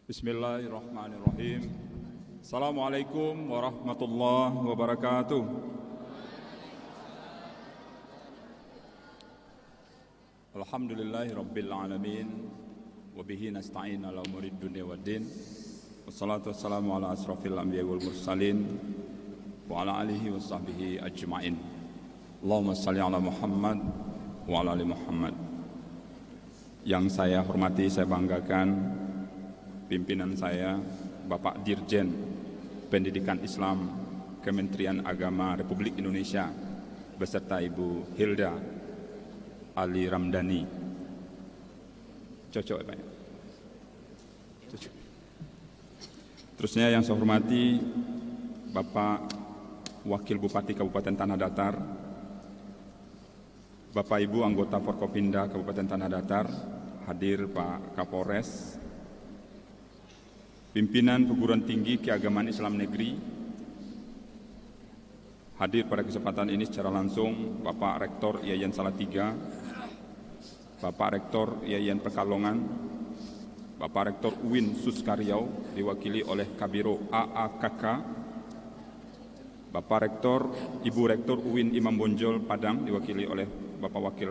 Bismillahirrahmanirrahim. Assalamualaikum warahmatullahi wabarakatuh. Alhamdulillahi rabbil alamin. Wabihi nasta'in ala umurid dunia waddin. Wassalatu wassalamu ala asrafil anbiya wal mursalin. Wa ala alihi wa sahbihi ajma'in. Allahumma salli ala Muhammad wa ala ali Muhammad. Yang saya hormati, saya banggakan pimpinan saya, Bapak Dirjen Pendidikan Islam Kementerian Agama Republik Indonesia beserta Ibu Hilda Ali Ramdhani. Cocok ya Pak? Cocok. Terusnya yang saya hormati Bapak Wakil Bupati Kabupaten Tanah Datar, Bapak Ibu anggota Forkopimda Kabupaten Tanah Datar, hadir Pak Kapolres, pimpinan perguruan tinggi keagamaan Islam negeri, hadir pada kesempatan ini secara langsung Bapak Rektor IAIN Salatiga, Bapak Rektor IAIN Pekalongan, Bapak Rektor UIN Suskaryau diwakili oleh Kabiro AAKK, Bapak Rektor, Ibu Rektor UIN Imam Bonjol Padang diwakili oleh Bapak Wakil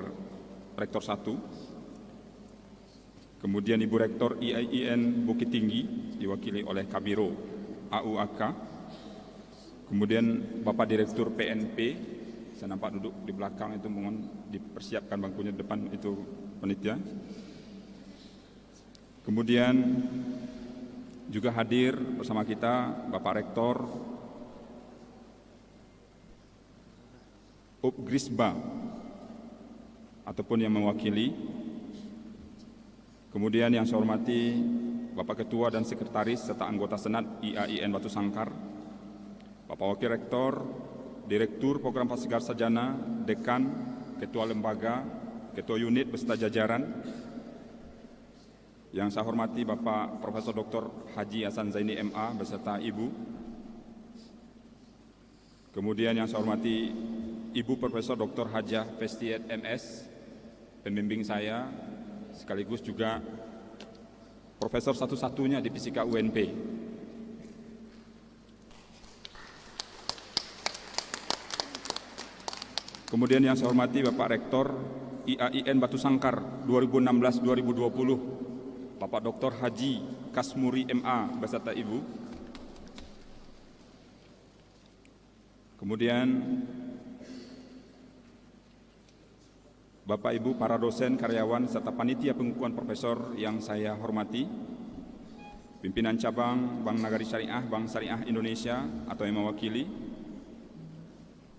Rektor 1, kemudian Ibu Rektor IAIN Bukit Tinggi diwakili oleh Kabiro AUAK, kemudian Bapak Direktur PNP, saya nampak duduk di belakang itu, mohon dipersiapkan bangkunya depan itu panitia. Kemudian juga hadir bersama kita Bapak Rektor Upgrisba ataupun yang mewakili. Kemudian yang saya hormati Bapak Ketua dan Sekretaris serta anggota Senat IAIN Batu Sangkar, Bapak Wakil Rektor, Direktur Program Pasgar Sarjana, Dekan, Ketua Lembaga, Ketua Unit beserta jajaran. Yang saya hormati Bapak Profesor Dr. Haji Hasan Zaini MA beserta Ibu. Kemudian yang saya hormati Ibu Profesor Dr. Hajah Festiet MS, pembimbing saya, sekaligus juga profesor satu-satunya di Fisika UNP. Kemudian yang saya hormati Bapak Rektor IAIN Batu Sangkar 2016-2020, Bapak Dr. Haji Kasmuri MA beserta Ibu. Kemudian Bapak Ibu para dosen, karyawan, serta panitia pengukuhan profesor yang saya hormati, pimpinan cabang Bank Nagari Syariah, Bank Syariah Indonesia atau yang mewakili,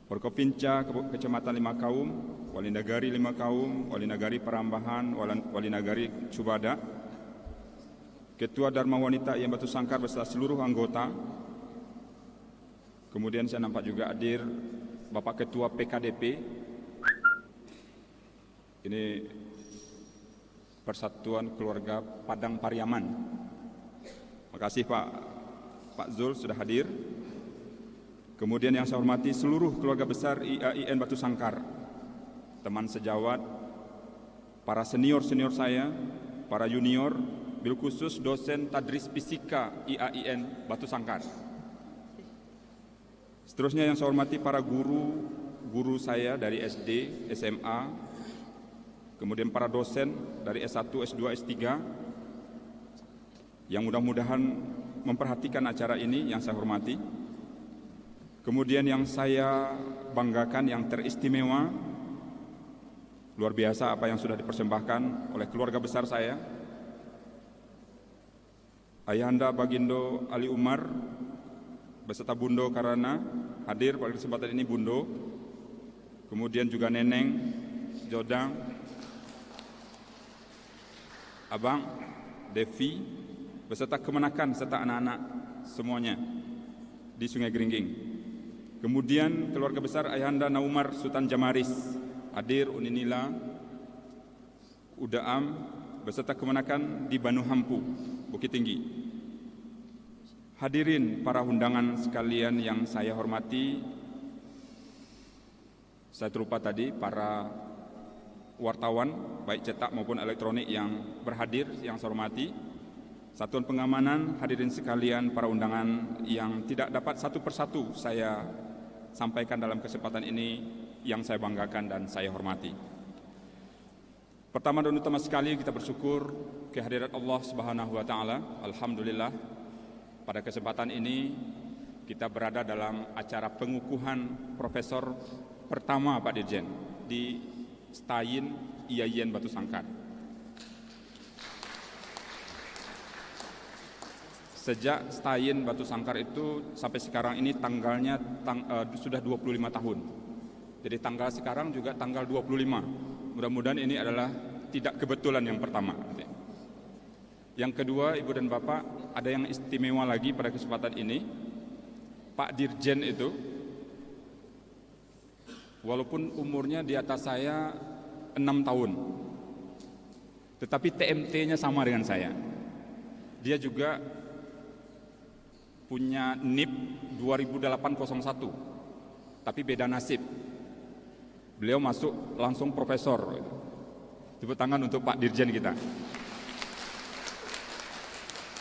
Forkopimda Kecamatan Lima Kaum, Wali Nagari Lima Kaum, Wali Nagari Parambahan, Wali Nagari Cubada, Ketua Dharma Wanita IAIN Batu Sangkar beserta seluruh anggota. Kemudian saya nampak juga hadir Bapak Ketua PKDP, ini Persatuan Keluarga Padang Pariaman. Makasih Pak Zul sudah hadir. Kemudian yang saya hormati seluruh keluarga besar IAIN Batu Sangkar, teman sejawat, para senior-senior saya, para junior, bil khusus dosen tadris fisika IAIN Batu Sangkar. Seterusnya yang saya hormati para guru saya dari SD, SMA, kemudian para dosen dari S1, S2, S3 yang mudah-mudahan memperhatikan acara ini yang saya hormati. Kemudian yang saya banggakan, yang teristimewa, luar biasa apa yang sudah dipersembahkan oleh keluarga besar saya. Ayahanda Bagindo Ali Umar beserta Bundo Karana hadir pada kesempatan ini, Bundo. Kemudian juga Neneng, Jodang, Abang, Devi, beserta kemenakan serta anak-anak semuanya di Sungai Geringging. Kemudian keluarga besar Ayahanda Naumar Sultan Jamaris hadir, Uninila, Udaam, beserta kemenakan di Banu Hampu, Bukit Tinggi. Hadirin para undangan sekalian yang saya hormati, saya terlupa tadi para wartawan baik cetak maupun elektronik yang berhadir, yang saya hormati. Satuan pengamanan, hadirin sekalian, para undangan yang tidak dapat satu persatu saya sampaikan dalam kesempatan ini yang saya banggakan dan saya hormati. Pertama dan utama sekali kita bersyukur kehadirat Allah Subhanahu wa taala. Alhamdulillah pada kesempatan ini kita berada dalam acara pengukuhan profesor pertama Pak Dirjen di STAIN IAIN Batu Sangkar. Sejak STAIN Batu Sangkar itu sampai sekarang ini tanggalnya sudah 25 tahun. Jadi tanggal sekarang juga tanggal 25. Mudah-mudahan ini adalah tidak kebetulan yang pertama. Yang kedua, Ibu dan Bapak, ada yang istimewa lagi pada kesempatan ini. Pak Dirjen itu, walaupun umurnya di atas saya 6 tahun, tetapi TMT-nya sama dengan saya. Dia juga punya NIP 2008-01, tapi beda nasib. Beliau masuk langsung profesor. Tepuk tangan untuk Pak Dirjen kita.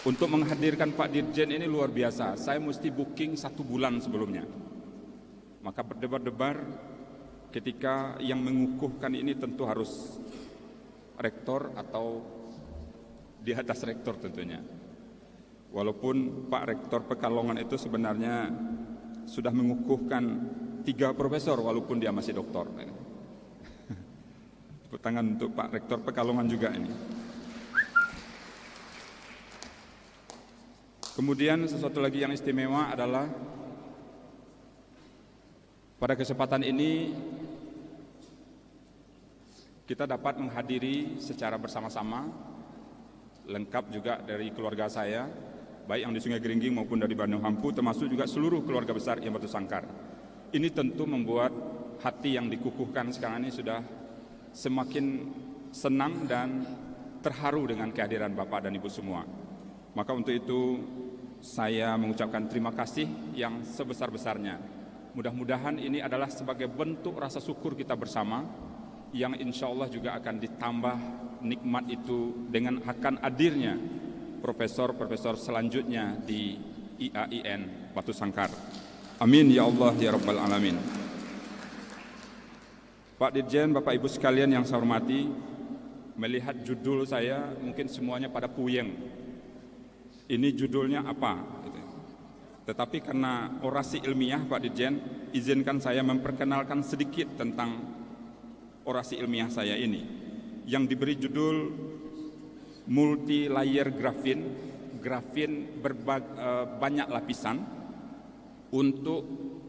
Untuk menghadirkan Pak Dirjen ini luar biasa. Saya mesti booking 1 bulan sebelumnya. Maka berdebar-debar ketika yang mengukuhkan ini tentu harus rektor atau di atas rektor tentunya. Walaupun Pak Rektor Pekalongan itu sebenarnya sudah mengukuhkan 3 profesor walaupun dia masih doktor. Tepuk tangan untuk Pak Rektor Pekalongan juga ini. Kemudian sesuatu lagi yang istimewa adalah pada kesempatan ini kita dapat menghadiri secara bersama-sama, lengkap juga dari keluarga saya, baik yang di Sungai Geringging maupun dari Bandung Hampu, termasuk juga seluruh keluarga besar yang Batu Sangkar. Ini tentu membuat hati yang dikukuhkan sekarang ini sudah semakin senang dan terharu dengan kehadiran Bapak dan Ibu semua. Maka untuk itu saya mengucapkan terima kasih yang sebesar-besarnya. Mudah-mudahan ini adalah sebagai bentuk rasa syukur kita bersama yang insya Allah juga akan ditambah nikmat itu dengan akan hadirnya profesor-profesor selanjutnya di IAIN Batu Sangkar. Amin ya Allah ya Rabbal Alamin. Pak Dirjen, Bapak Ibu sekalian yang saya hormati, melihat judul saya mungkin semuanya pada puyeng. Ini judulnya apa? Tetapi karena orasi ilmiah Pak Dirjen, izinkan saya memperkenalkan sedikit tentang orasi ilmiah saya ini yang diberi judul multi layer grafin banyak lapisan untuk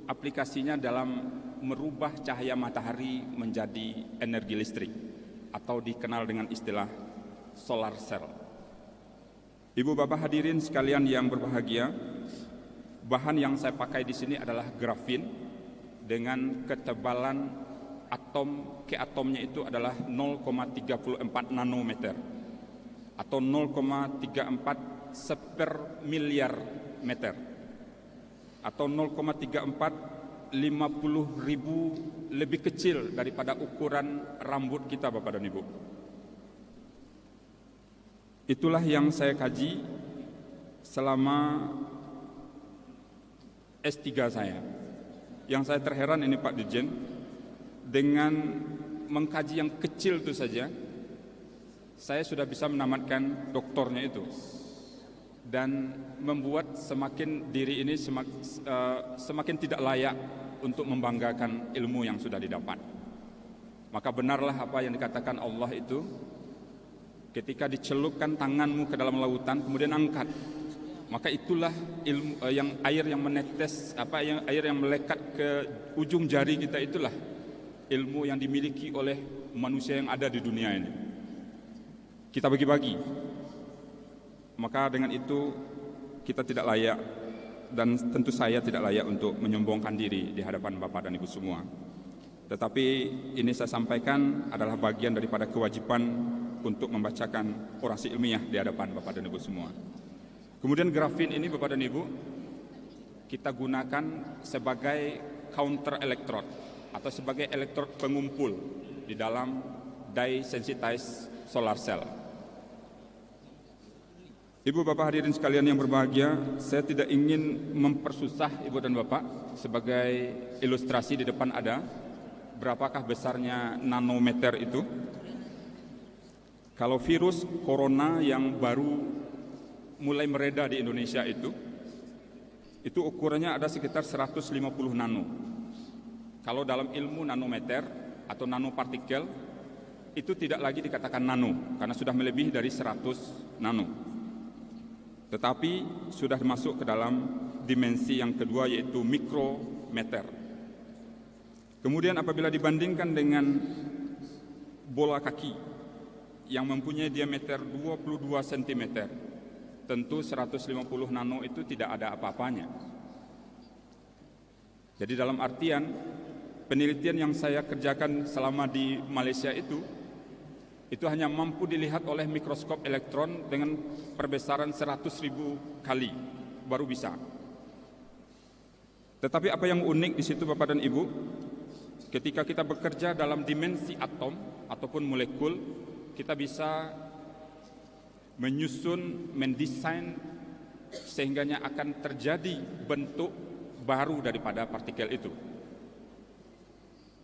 aplikasinya dalam merubah cahaya matahari menjadi energi listrik atau dikenal dengan istilah solar cell. Ibu Bapak hadirin sekalian yang berbahagia, bahan yang saya pakai di sini adalah grafin dengan ketebalan atom ke atomnya itu adalah 0,34 nanometer atau 0,34 seper miliar meter atau 0,34 50.000 lebih kecil daripada ukuran rambut kita Bapak dan Ibu. Itulah yang saya kaji selama S3 saya. Yang saya terheran ini Pak Dirjen, dengan mengkaji yang kecil itu saja saya sudah bisa menamatkan doktornya itu dan membuat semakin diri ini semakin tidak layak untuk membanggakan ilmu yang sudah didapat. Maka benarlah apa yang dikatakan Allah itu, ketika dicelupkan tanganmu ke dalam lautan kemudian angkat, maka itulah ilmu yang air yang menetes, air yang melekat ke ujung jari kita, itulah ilmu yang dimiliki oleh manusia yang ada di dunia ini. Kita bagi-bagi. Maka dengan itu kita tidak layak, dan tentu saya tidak layak untuk menyombongkan diri di hadapan Bapak dan Ibu semua. Tetapi ini saya sampaikan adalah bagian daripada kewajiban untuk membacakan orasi ilmiah di hadapan Bapak dan Ibu semua. Kemudian grafin ini Bapak dan Ibu kita gunakan sebagai counter electrode atau sebagai elektrod pengumpul di dalam dye sensitized solar cell. Ibu bapak hadirin sekalian yang berbahagia, saya tidak ingin mempersusah ibu dan bapak. Sebagai ilustrasi di depan ada berapakah besarnya nanometer itu. Kalau virus corona yang baru mulai mereda di Indonesia itu ukurannya ada sekitar 150 nano. Kalau dalam ilmu nanometer atau nanopartikel itu tidak lagi dikatakan nano karena sudah melebihi dari 100 nano. Tetapi sudah masuk ke dalam dimensi yang kedua, yaitu mikrometer. Kemudian apabila dibandingkan dengan bola kaki yang mempunyai diameter 22 cm, tentu 150 nano itu tidak ada apa-apanya. Jadi dalam artian penelitian yang saya kerjakan selama di Malaysia itu hanya mampu dilihat oleh mikroskop elektron dengan perbesaran 100.000 kali baru bisa. Tetapi apa yang unik di situ Bapak dan Ibu, ketika kita bekerja dalam dimensi atom ataupun molekul, kita bisa menyusun, mendesain sehingganya akan terjadi bentuk baru daripada partikel itu.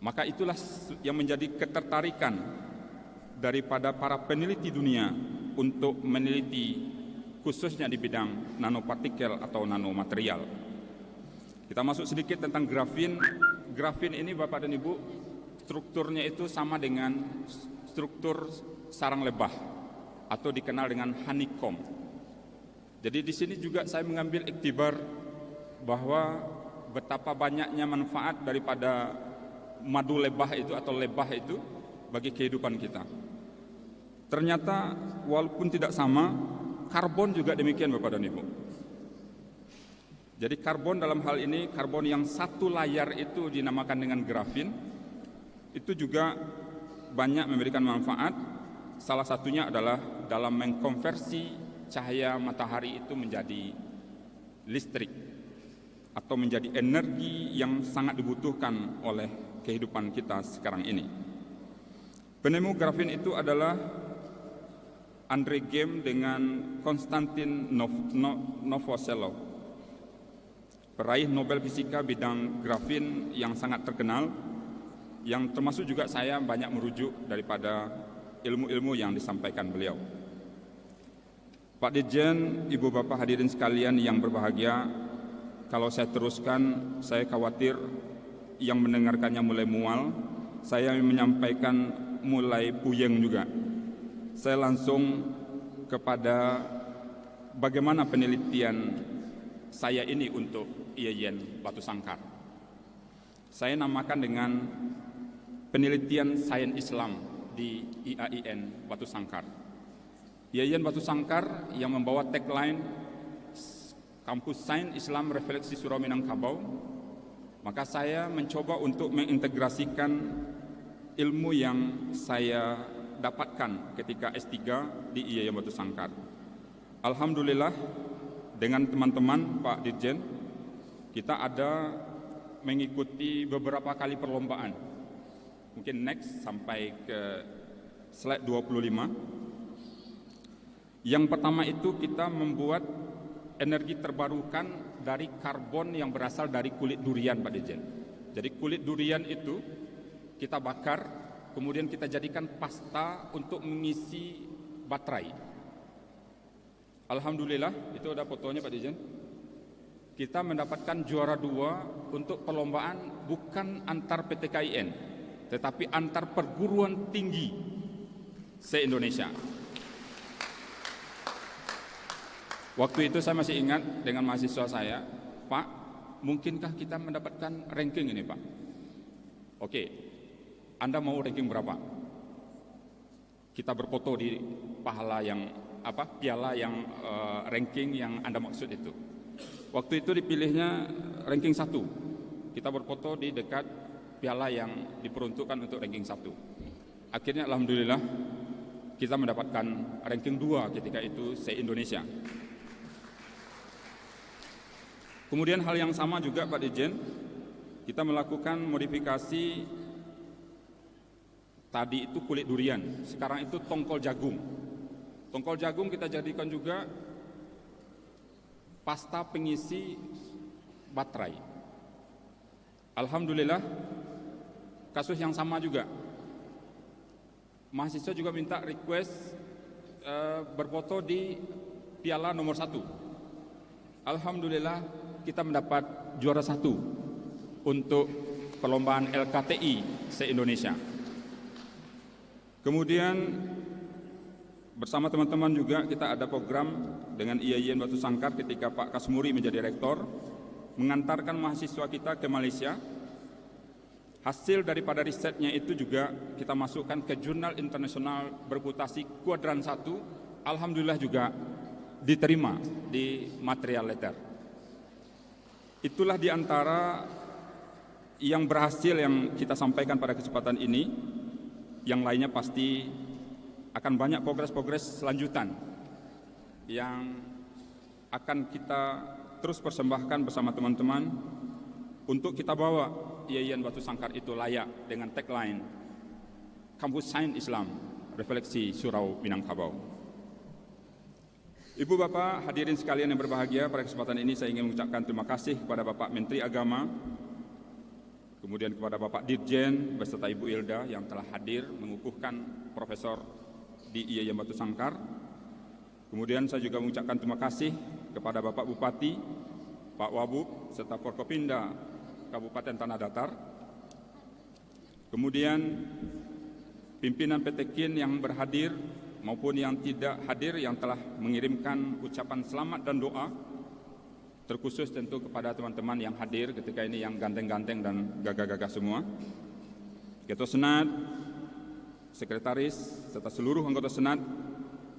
Maka itulah yang menjadi ketertarikan daripada para peneliti dunia untuk meneliti khususnya di bidang nanopartikel atau nanomaterial. Kita masuk sedikit tentang grafin. Grafin ini Bapak dan Ibu, strukturnya itu sama dengan struktur sarang lebah atau dikenal dengan honeycomb. Jadi di sini juga saya mengambil iktibar bahwa betapa banyaknya manfaat daripada madu lebah itu atau lebah itu bagi kehidupan kita. Ternyata walaupun tidak sama, karbon juga demikian Bapak dan Ibu. Jadi karbon dalam hal ini, karbon yang satu layar itu dinamakan dengan grafin, itu juga banyak memberikan manfaat. Salah satunya adalah dalam mengkonversi cahaya matahari itu menjadi listrik atau menjadi energi yang sangat dibutuhkan oleh kehidupan kita sekarang ini. Penemu grafin itu adalah Andre Geim dengan Konstantin Novoselov, peraih Nobel Fisika bidang grafin yang sangat terkenal, yang termasuk juga saya banyak merujuk daripada ilmu-ilmu yang disampaikan beliau. Pak Dirjen, Ibu Bapak hadirin sekalian yang berbahagia, kalau saya teruskan, saya khawatir yang mendengarkannya mulai mual, saya menyampaikan mulai puyeng juga. Saya langsung kepada bagaimana penelitian saya ini untuk IAIN Batu Sangkar. Saya namakan dengan penelitian sains Islam di IAIN Batu Sangkar. IAIN Batu Sangkar yang membawa tagline Kampus Sains Islam Refleksi Surau Minangkabau, maka saya mencoba untuk mengintegrasikan ilmu yang saya dapatkan ketika S3 di IAIN Batu Sangkar. Alhamdulillah dengan teman-teman Pak Dirjen, kita ada mengikuti beberapa kali perlombaan. Mungkin next sampai ke slide 25. Yang pertama itu kita membuat energi terbarukan dari karbon yang berasal dari kulit durian Pak Dirjen. Jadi kulit durian itu kita bakar, kemudian kita jadikan pasta untuk mengisi baterai. Alhamdulillah, itu ada fotonya Pak Dirjen. Kita mendapatkan juara 2 untuk perlombaan bukan antar PTKIN, tetapi antar perguruan tinggi se-Indonesia. Waktu itu saya masih ingat dengan mahasiswa saya, Pak, mungkinkah kita mendapatkan ranking ini Pak? Oke, Anda mau ranking berapa? Kita berfoto di piala yang ranking yang Anda maksud itu. Waktu itu dipilihnya ranking 1. Kita berfoto di dekat piala yang diperuntukkan untuk ranking 1. Akhirnya alhamdulillah kita mendapatkan ranking 2 ketika itu se-Indonesia. Kemudian hal yang sama juga Pak Dirjen, kita melakukan modifikasi tadi itu kulit durian, sekarang itu tongkol jagung. Tongkol jagung kita jadikan juga pasta pengisi baterai. Alhamdulillah, kasus yang sama juga. Mahasiswa juga minta request berfoto di piala nomor 1. Alhamdulillah, kita mendapat juara 1 untuk perlombaan LKTI se-Indonesia. Kemudian bersama teman-teman juga kita ada program dengan IAIN Batu Sangkar ketika Pak Kasmuri menjadi rektor, mengantarkan mahasiswa kita ke Malaysia. Hasil daripada risetnya itu juga kita masukkan ke jurnal internasional berputasi kuadran 1. Alhamdulillah juga diterima di material letter. Itulah di antara yang berhasil yang kita sampaikan pada kesempatan ini. Yang lainnya pasti akan banyak progres-progres selanjutan yang akan kita terus persembahkan bersama teman-teman untuk kita bawa IAIN Batu Sangkar itu layak dengan tagline Kampus Sains Islam, Refleksi Surau Minangkabau. Ibu Bapak hadirin sekalian yang berbahagia, pada kesempatan ini saya ingin mengucapkan terima kasih kepada Bapak Menteri Agama, kemudian kepada Bapak Dirjen beserta Ibu Ilda yang telah hadir mengukuhkan profesor di IAIN Batu Sangkar. Kemudian saya juga mengucapkan terima kasih kepada Bapak Bupati, Pak Wabub, serta Forkopimda Kabupaten Tanah Datar. Kemudian pimpinan PT KIN yang berhadir maupun yang tidak hadir yang telah mengirimkan ucapan selamat dan doa, terkhusus tentu kepada teman-teman yang hadir ketika ini yang ganteng-ganteng dan gagah-gagah semua. Ketua Senat, Sekretaris, serta seluruh anggota Senat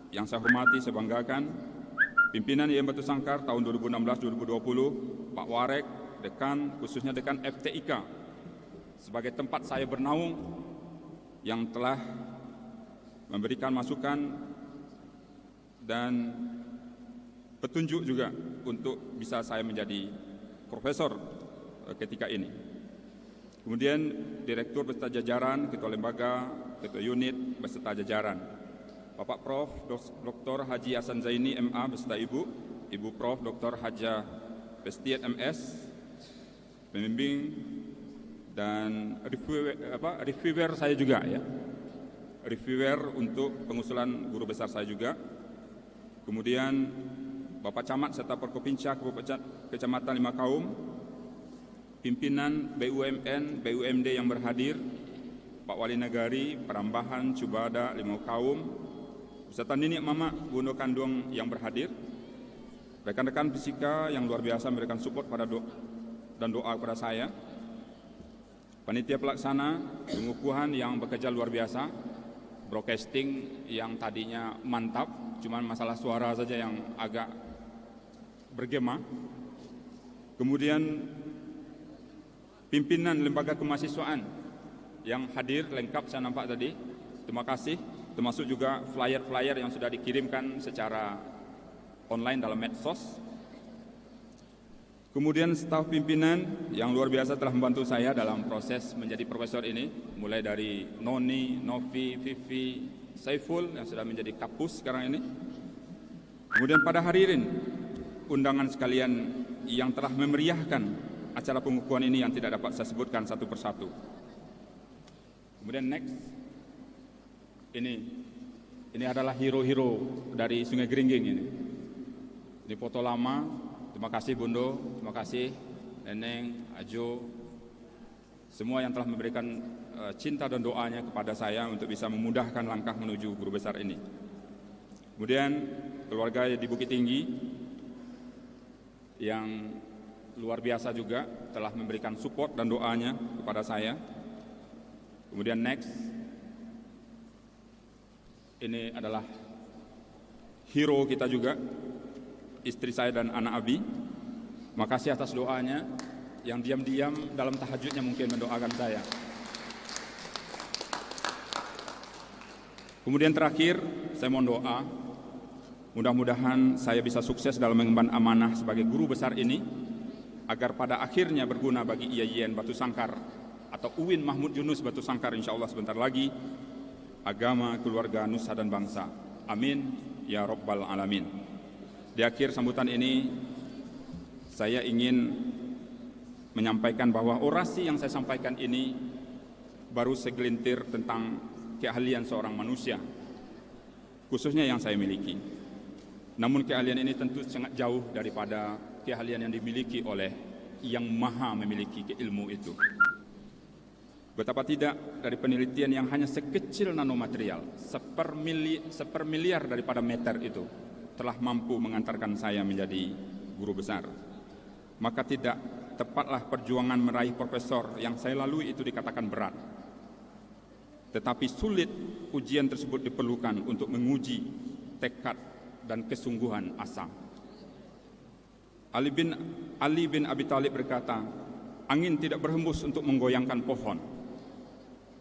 yang saya hormati, saya banggakan. Pimpinan IAIN Batu Sangkar tahun 2016-2020, Pak Warek, Dekan, khususnya Dekan FTIK, sebagai tempat saya bernaung yang telah memberikan masukan dan petunjuk juga untuk bisa saya menjadi profesor ketika ini. Kemudian Direktur beserta jajaran, Ketua Lembaga, Ketua Unit beserta jajaran. Bapak Prof. Dr. Haji Hasan Zaini MA beserta Ibu Prof. Dr. Haja Pestiat MS, pembimbing dan reviewer saya juga ya. Reviewer untuk pengusulan guru besar saya juga. Kemudian Bapak Camat serta Forkopimda Kecamatan Lima Kaum, pimpinan BUMN, BUMD yang berhadir, Pak Wali Nagari, Perambahan, Cubada, Limau Kaum, beserta Nenek Mama, Bundo Kandung yang berhadir, rekan-rekan fisika yang luar biasa memberikan support pada dan doa kepada saya, panitia pelaksana, pengukuhan yang bekerja luar biasa, broadcasting yang tadinya mantap, cuman masalah suara saja yang agak bergema. Kemudian pimpinan lembaga kemahasiswaan yang hadir lengkap saya nampak tadi, terima kasih, termasuk juga flyer-flyer yang sudah dikirimkan secara online dalam medsos. Kemudian staf pimpinan yang luar biasa telah membantu saya dalam proses menjadi profesor ini, mulai dari Noni, Novi, Vivi, Saiful yang sudah menjadi kapus sekarang ini. Kemudian pada hadirin undangan sekalian yang telah memeriahkan acara pengukuhan ini yang tidak dapat saya sebutkan satu persatu. Kemudian next, ini adalah hero-hero dari Sungai Geringging ini. Ini foto lama. Terima kasih Bundo, terima kasih Neneng, Ajo, semua yang telah memberikan cinta dan doanya kepada saya untuk bisa memudahkan langkah menuju guru besar ini. Kemudian keluarga di Bukit Tinggi yang luar biasa juga telah memberikan support dan doanya kepada saya. Kemudian next, ini adalah hero kita juga, istri saya dan anak Abi. Makasih atas doanya yang diam-diam dalam tahajudnya mungkin mendoakan saya. Kemudian terakhir, saya mohon doa, mudah-mudahan saya bisa sukses dalam mengemban amanah sebagai guru besar ini, agar pada akhirnya berguna bagi IAIN Batu Sangkar atau UIN Mahmud Yunus Batu Sangkar insya Allah sebentar lagi, agama, keluarga, nusa dan bangsa. Amin ya Rabbal Alamin. Di akhir sambutan ini, saya ingin menyampaikan bahwa orasi yang saya sampaikan ini baru segelintir tentang keahlian seorang manusia, khususnya yang saya miliki. Namun keahlian ini tentu sangat jauh daripada keahlian yang dimiliki oleh yang maha memiliki keilmu itu. Betapa tidak dari penelitian yang hanya sekecil nanomaterial, sepermiliar daripada meter itu, telah mampu mengantarkan saya menjadi guru besar. Maka tidak tepatlah perjuangan meraih profesor yang saya lalui itu dikatakan berat. Tetapi sulit ujian tersebut diperlukan untuk menguji tekad dan kesungguhan asa. Ali bin Abi Thalib berkata, angin tidak berhembus untuk menggoyangkan pohon,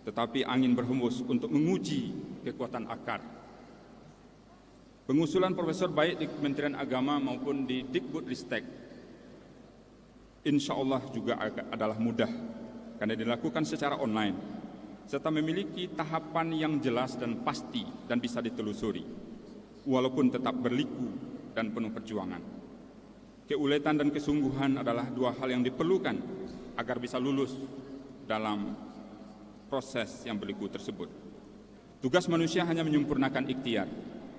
tetapi angin berhembus untuk menguji kekuatan akar. Pengusulan profesor baik di Kementerian Agama maupun di Dikbudristek insya Allah juga adalah mudah karena dilakukan secara online serta memiliki tahapan yang jelas dan pasti dan bisa ditelusuri walaupun tetap berliku dan penuh perjuangan. Keuletan dan kesungguhan adalah dua hal yang diperlukan agar bisa lulus dalam proses yang berliku tersebut. Tugas manusia hanya menyempurnakan ikhtiar.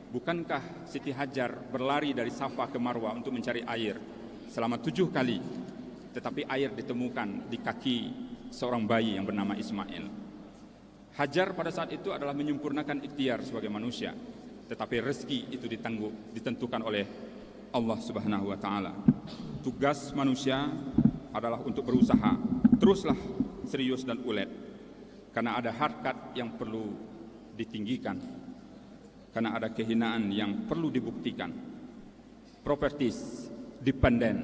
Bukankah Siti Hajar berlari dari Safa ke Marwah untuk mencari air selama 7 kali, tetapi air ditemukan di kaki seorang bayi yang bernama Ismail. Hajar pada saat itu adalah menyempurnakan ikhtiar sebagai manusia, tetapi rezeki itu ditentukan oleh Allah Subhanahu wa Ta'ala. Tugas manusia adalah untuk berusaha, teruslah serius dan ulet, karena ada harkat yang perlu ditinggikan, karena ada kehinaan yang perlu dibuktikan. Properties, dependent,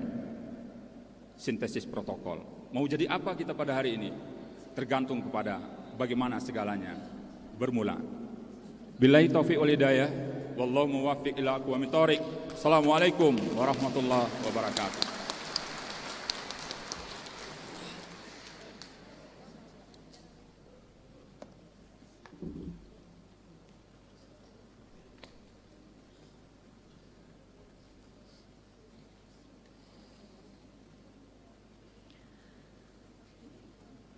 sintesis protokol. Mau jadi apa kita pada hari ini? Tergantung kepada bagaimana segalanya bermula. Billahi taufiq wal hidayah, wallahu muwaffiq ila aqwamit thoriq. Assalamualaikum warahmatullahi wabarakatuh.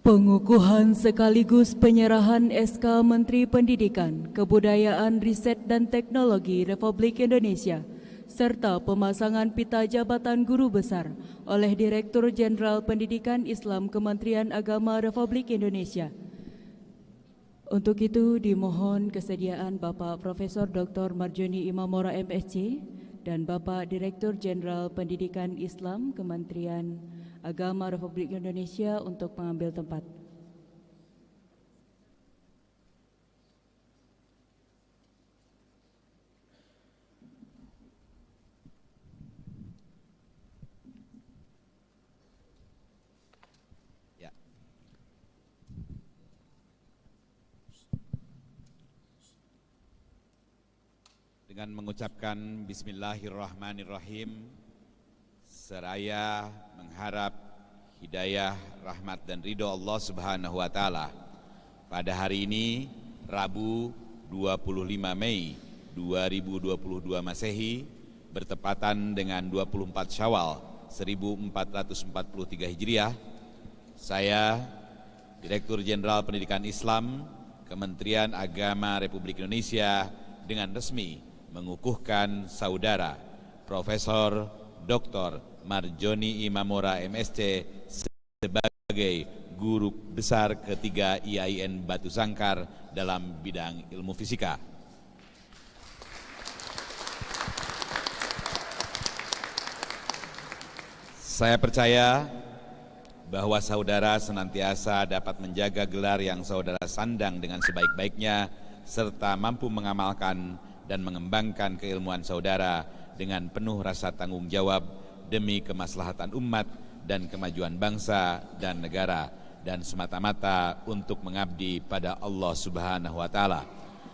Pengukuhan sekaligus penyerahan SK Menteri Pendidikan, Kebudayaan, Riset dan Teknologi Republik Indonesia serta pemasangan pita jabatan guru besar oleh Direktur Jenderal Pendidikan Islam Kementerian Agama Republik Indonesia. Untuk itu dimohon kesediaan Bapak Profesor Dr. Marjoni Imamora MSc dan Bapak Direktur Jenderal Pendidikan Islam Kementerian Agama Republik Indonesia untuk mengambil tempat. Ya. Dengan mengucapkan Bismillahirrahmanirrahim, seraya mengharap hidayah, rahmat dan ridho Allah Subhanahu wa Ta'ala, pada hari ini Rabu 25 Mei 2022 Masehi bertepatan dengan 24 Syawal 1443 Hijriah, saya Direktur Jenderal Pendidikan Islam Kementerian Agama Republik Indonesia dengan resmi mengukuhkan saudara Profesor Dr. Marjoni Imamora MSc sebagai guru besar ketiga IAIN Batu Sangkar dalam bidang ilmu fisika. Saya percaya bahwa saudara senantiasa dapat menjaga gelar yang saudara sandang dengan sebaik-baiknya serta mampu mengamalkan dan mengembangkan keilmuan saudara dengan penuh rasa tanggung jawab demi kemaslahatan umat dan kemajuan bangsa dan negara, dan semata-mata untuk mengabdi pada Allah Subhanahu wa Ta'ala.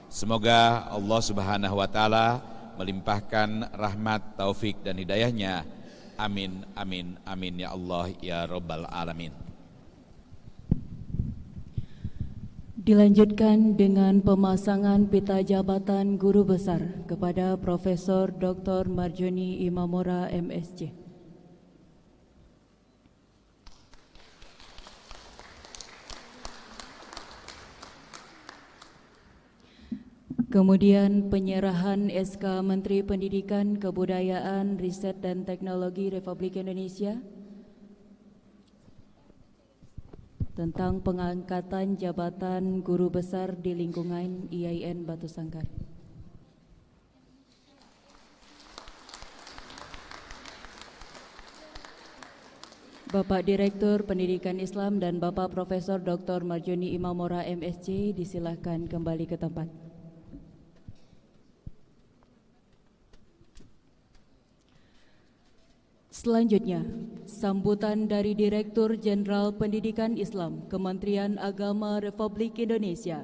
Semoga Allah Subhanahu wa Ta'ala melimpahkan rahmat, taufik dan hidayahnya. Amin, amin, amin ya Allah ya Rabbal Alamin. Dilanjutkan dengan pemasangan pita jabatan guru besar kepada Profesor Dr. Marjoni Imamora MSc. Kemudian penyerahan SK Menteri Pendidikan, Kebudayaan, Riset dan Teknologi Republik Indonesia tentang pengangkatan jabatan guru besar di lingkungan IAIN Batu Sangkar. Bapak Direktur Pendidikan Islam dan Bapak Profesor Dr. Marjoni Imamora MSc disilahkan kembali ke tempat. Selanjutnya, sambutan dari Direktur Jenderal Pendidikan Islam Kementerian Agama Republik Indonesia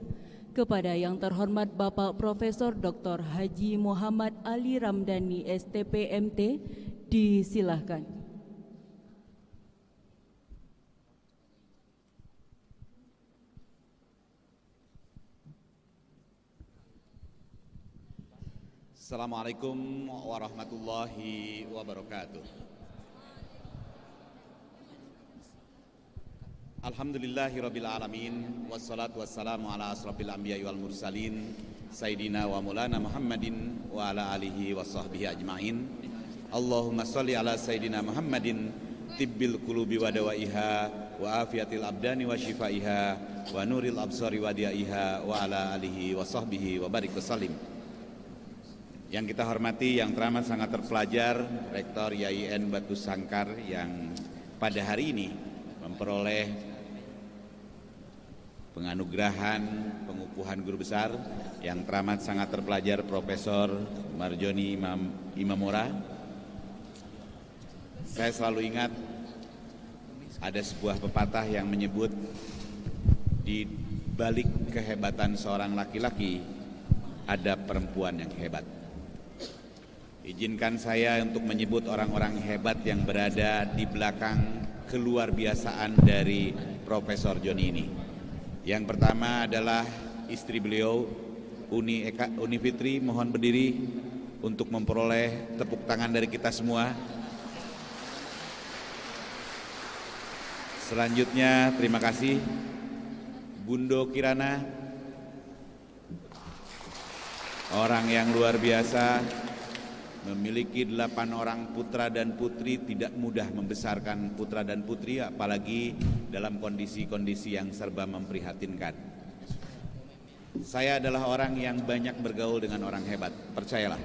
kepada yang terhormat Bapak Profesor Dr. Haji Muhammad Ali Ramdhani STPMT disilahkan. Assalamualaikum warahmatullahi wabarakatuh. Alhamdulillahirabbil alamin wassalatu wassalamu ala asrofil anbiya'i wal mursalin sayyidina wa maulana Muhammadin wa ala alihi wa sahbihi ajmain. Allahumma shalli ala sayyidina Muhammadin tibbil qulubi wa dawaiha wa afiyatil abdani wa shifaiha wa nuril absari wa diaiha wa ala alihi wa sahbihi wa barik wasallim. Yang kita hormati, yang teramat sangat terpelajar, Rektor IAIN Batu Sangkar yang pada hari ini memperoleh penganugerahan pengukuhan guru besar, yang teramat sangat terpelajar Profesor Marjoni Imamora. Saya selalu ingat ada sebuah pepatah yang menyebut di balik kehebatan seorang laki-laki ada perempuan yang hebat. Izinkan saya untuk menyebut orang-orang hebat yang berada di belakang keluar biasaan dari Profesor Joni ini. Yang pertama adalah istri beliau, Uni Fitri, mohon berdiri untuk memperoleh tepuk tangan dari kita semua. Selanjutnya, terima kasih Bundo Kirana, orang yang luar biasa, memiliki 8 orang putra dan putri. Tidak mudah membesarkan putra dan putri, apalagi dalam kondisi-kondisi yang serba memprihatinkan. Saya adalah orang yang banyak bergaul dengan orang hebat, percayalah.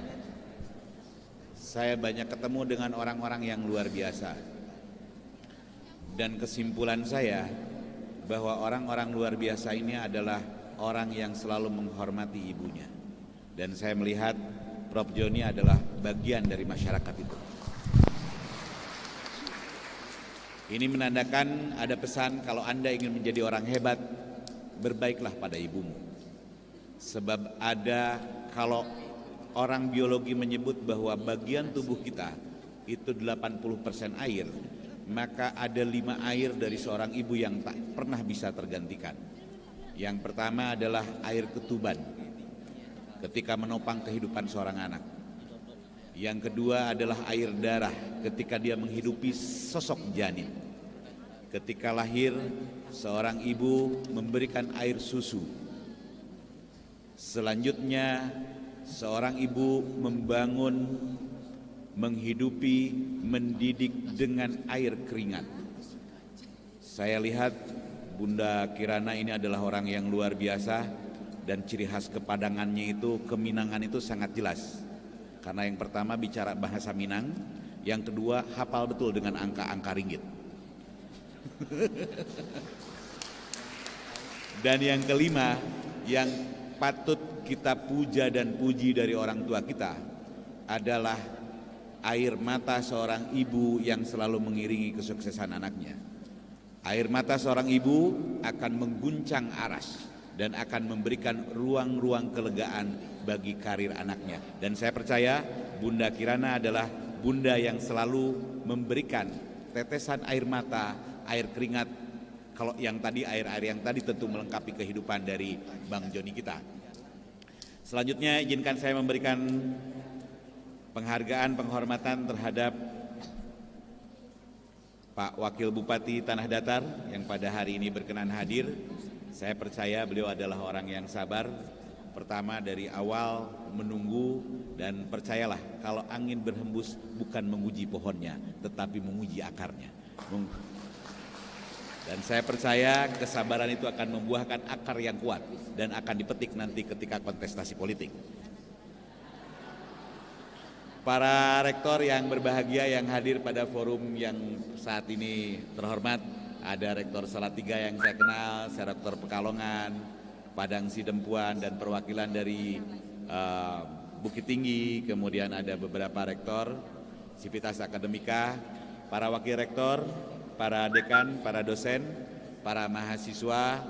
Saya banyak ketemu dengan orang-orang yang luar biasa. Dan kesimpulan saya bahwa orang-orang luar biasa ini adalah orang yang selalu menghormati ibunya. Dan saya melihat Prof. Joni adalah bagian dari masyarakat itu. Ini menandakan ada pesan, kalau Anda ingin menjadi orang hebat, berbaiklah pada ibumu. Sebab ada, kalau orang biologi menyebut bahwa bagian tubuh kita itu 80% air, maka ada 5 air dari seorang ibu yang tak pernah bisa tergantikan. Yang pertama adalah air ketuban, ketika menopang kehidupan seorang anak. Yang kedua adalah air darah, ketika dia menghidupi sosok janin. Ketika lahir, seorang ibu memberikan air susu. Selanjutnya, seorang ibu membangun, menghidupi, mendidik dengan air keringat. Saya lihat Bunda Kirana ini adalah orang yang luar biasa. Dan ciri khas kepadangannya itu, keminangan itu sangat jelas. Karena yang pertama bicara bahasa Minang, yang kedua hafal betul dengan angka-angka ringgit. Dan yang kelima, yang patut kita puja dan puji dari orang tua kita adalah air mata seorang ibu yang selalu mengiringi kesuksesan anaknya. Air mata seorang ibu akan mengguncang aras dan akan memberikan ruang-ruang kelegaan bagi karir anaknya. Dan saya percaya Bunda Kirana adalah bunda yang selalu memberikan tetesan air mata, air keringat. Kalau yang tadi, air-air yang tadi tentu melengkapi kehidupan dari Bang Joni kita. Selanjutnya izinkan saya memberikan penghargaan, penghormatan terhadap Pak Wakil Bupati Tanah Datar yang pada hari ini berkenan hadir. Saya percaya beliau adalah orang yang sabar, Pertama, dari awal menunggu, dan percayalah kalau angin berhembus bukan menguji pohonnya tetapi menguji akarnya. Dan saya percaya kesabaran itu akan membuahkan akar yang kuat dan akan dipetik nanti ketika kontestasi politik. Para rektor yang berbahagia yang hadir pada forum yang saat ini terhormat, ada Rektor Salatiga yang saya kenal, saya Rektor Pekalongan, Padang Sidempuan, dan perwakilan dari Bukit Tinggi, kemudian ada beberapa rektor, Sivitas Akademika, para wakil rektor, para dekan, para dosen, para mahasiswa,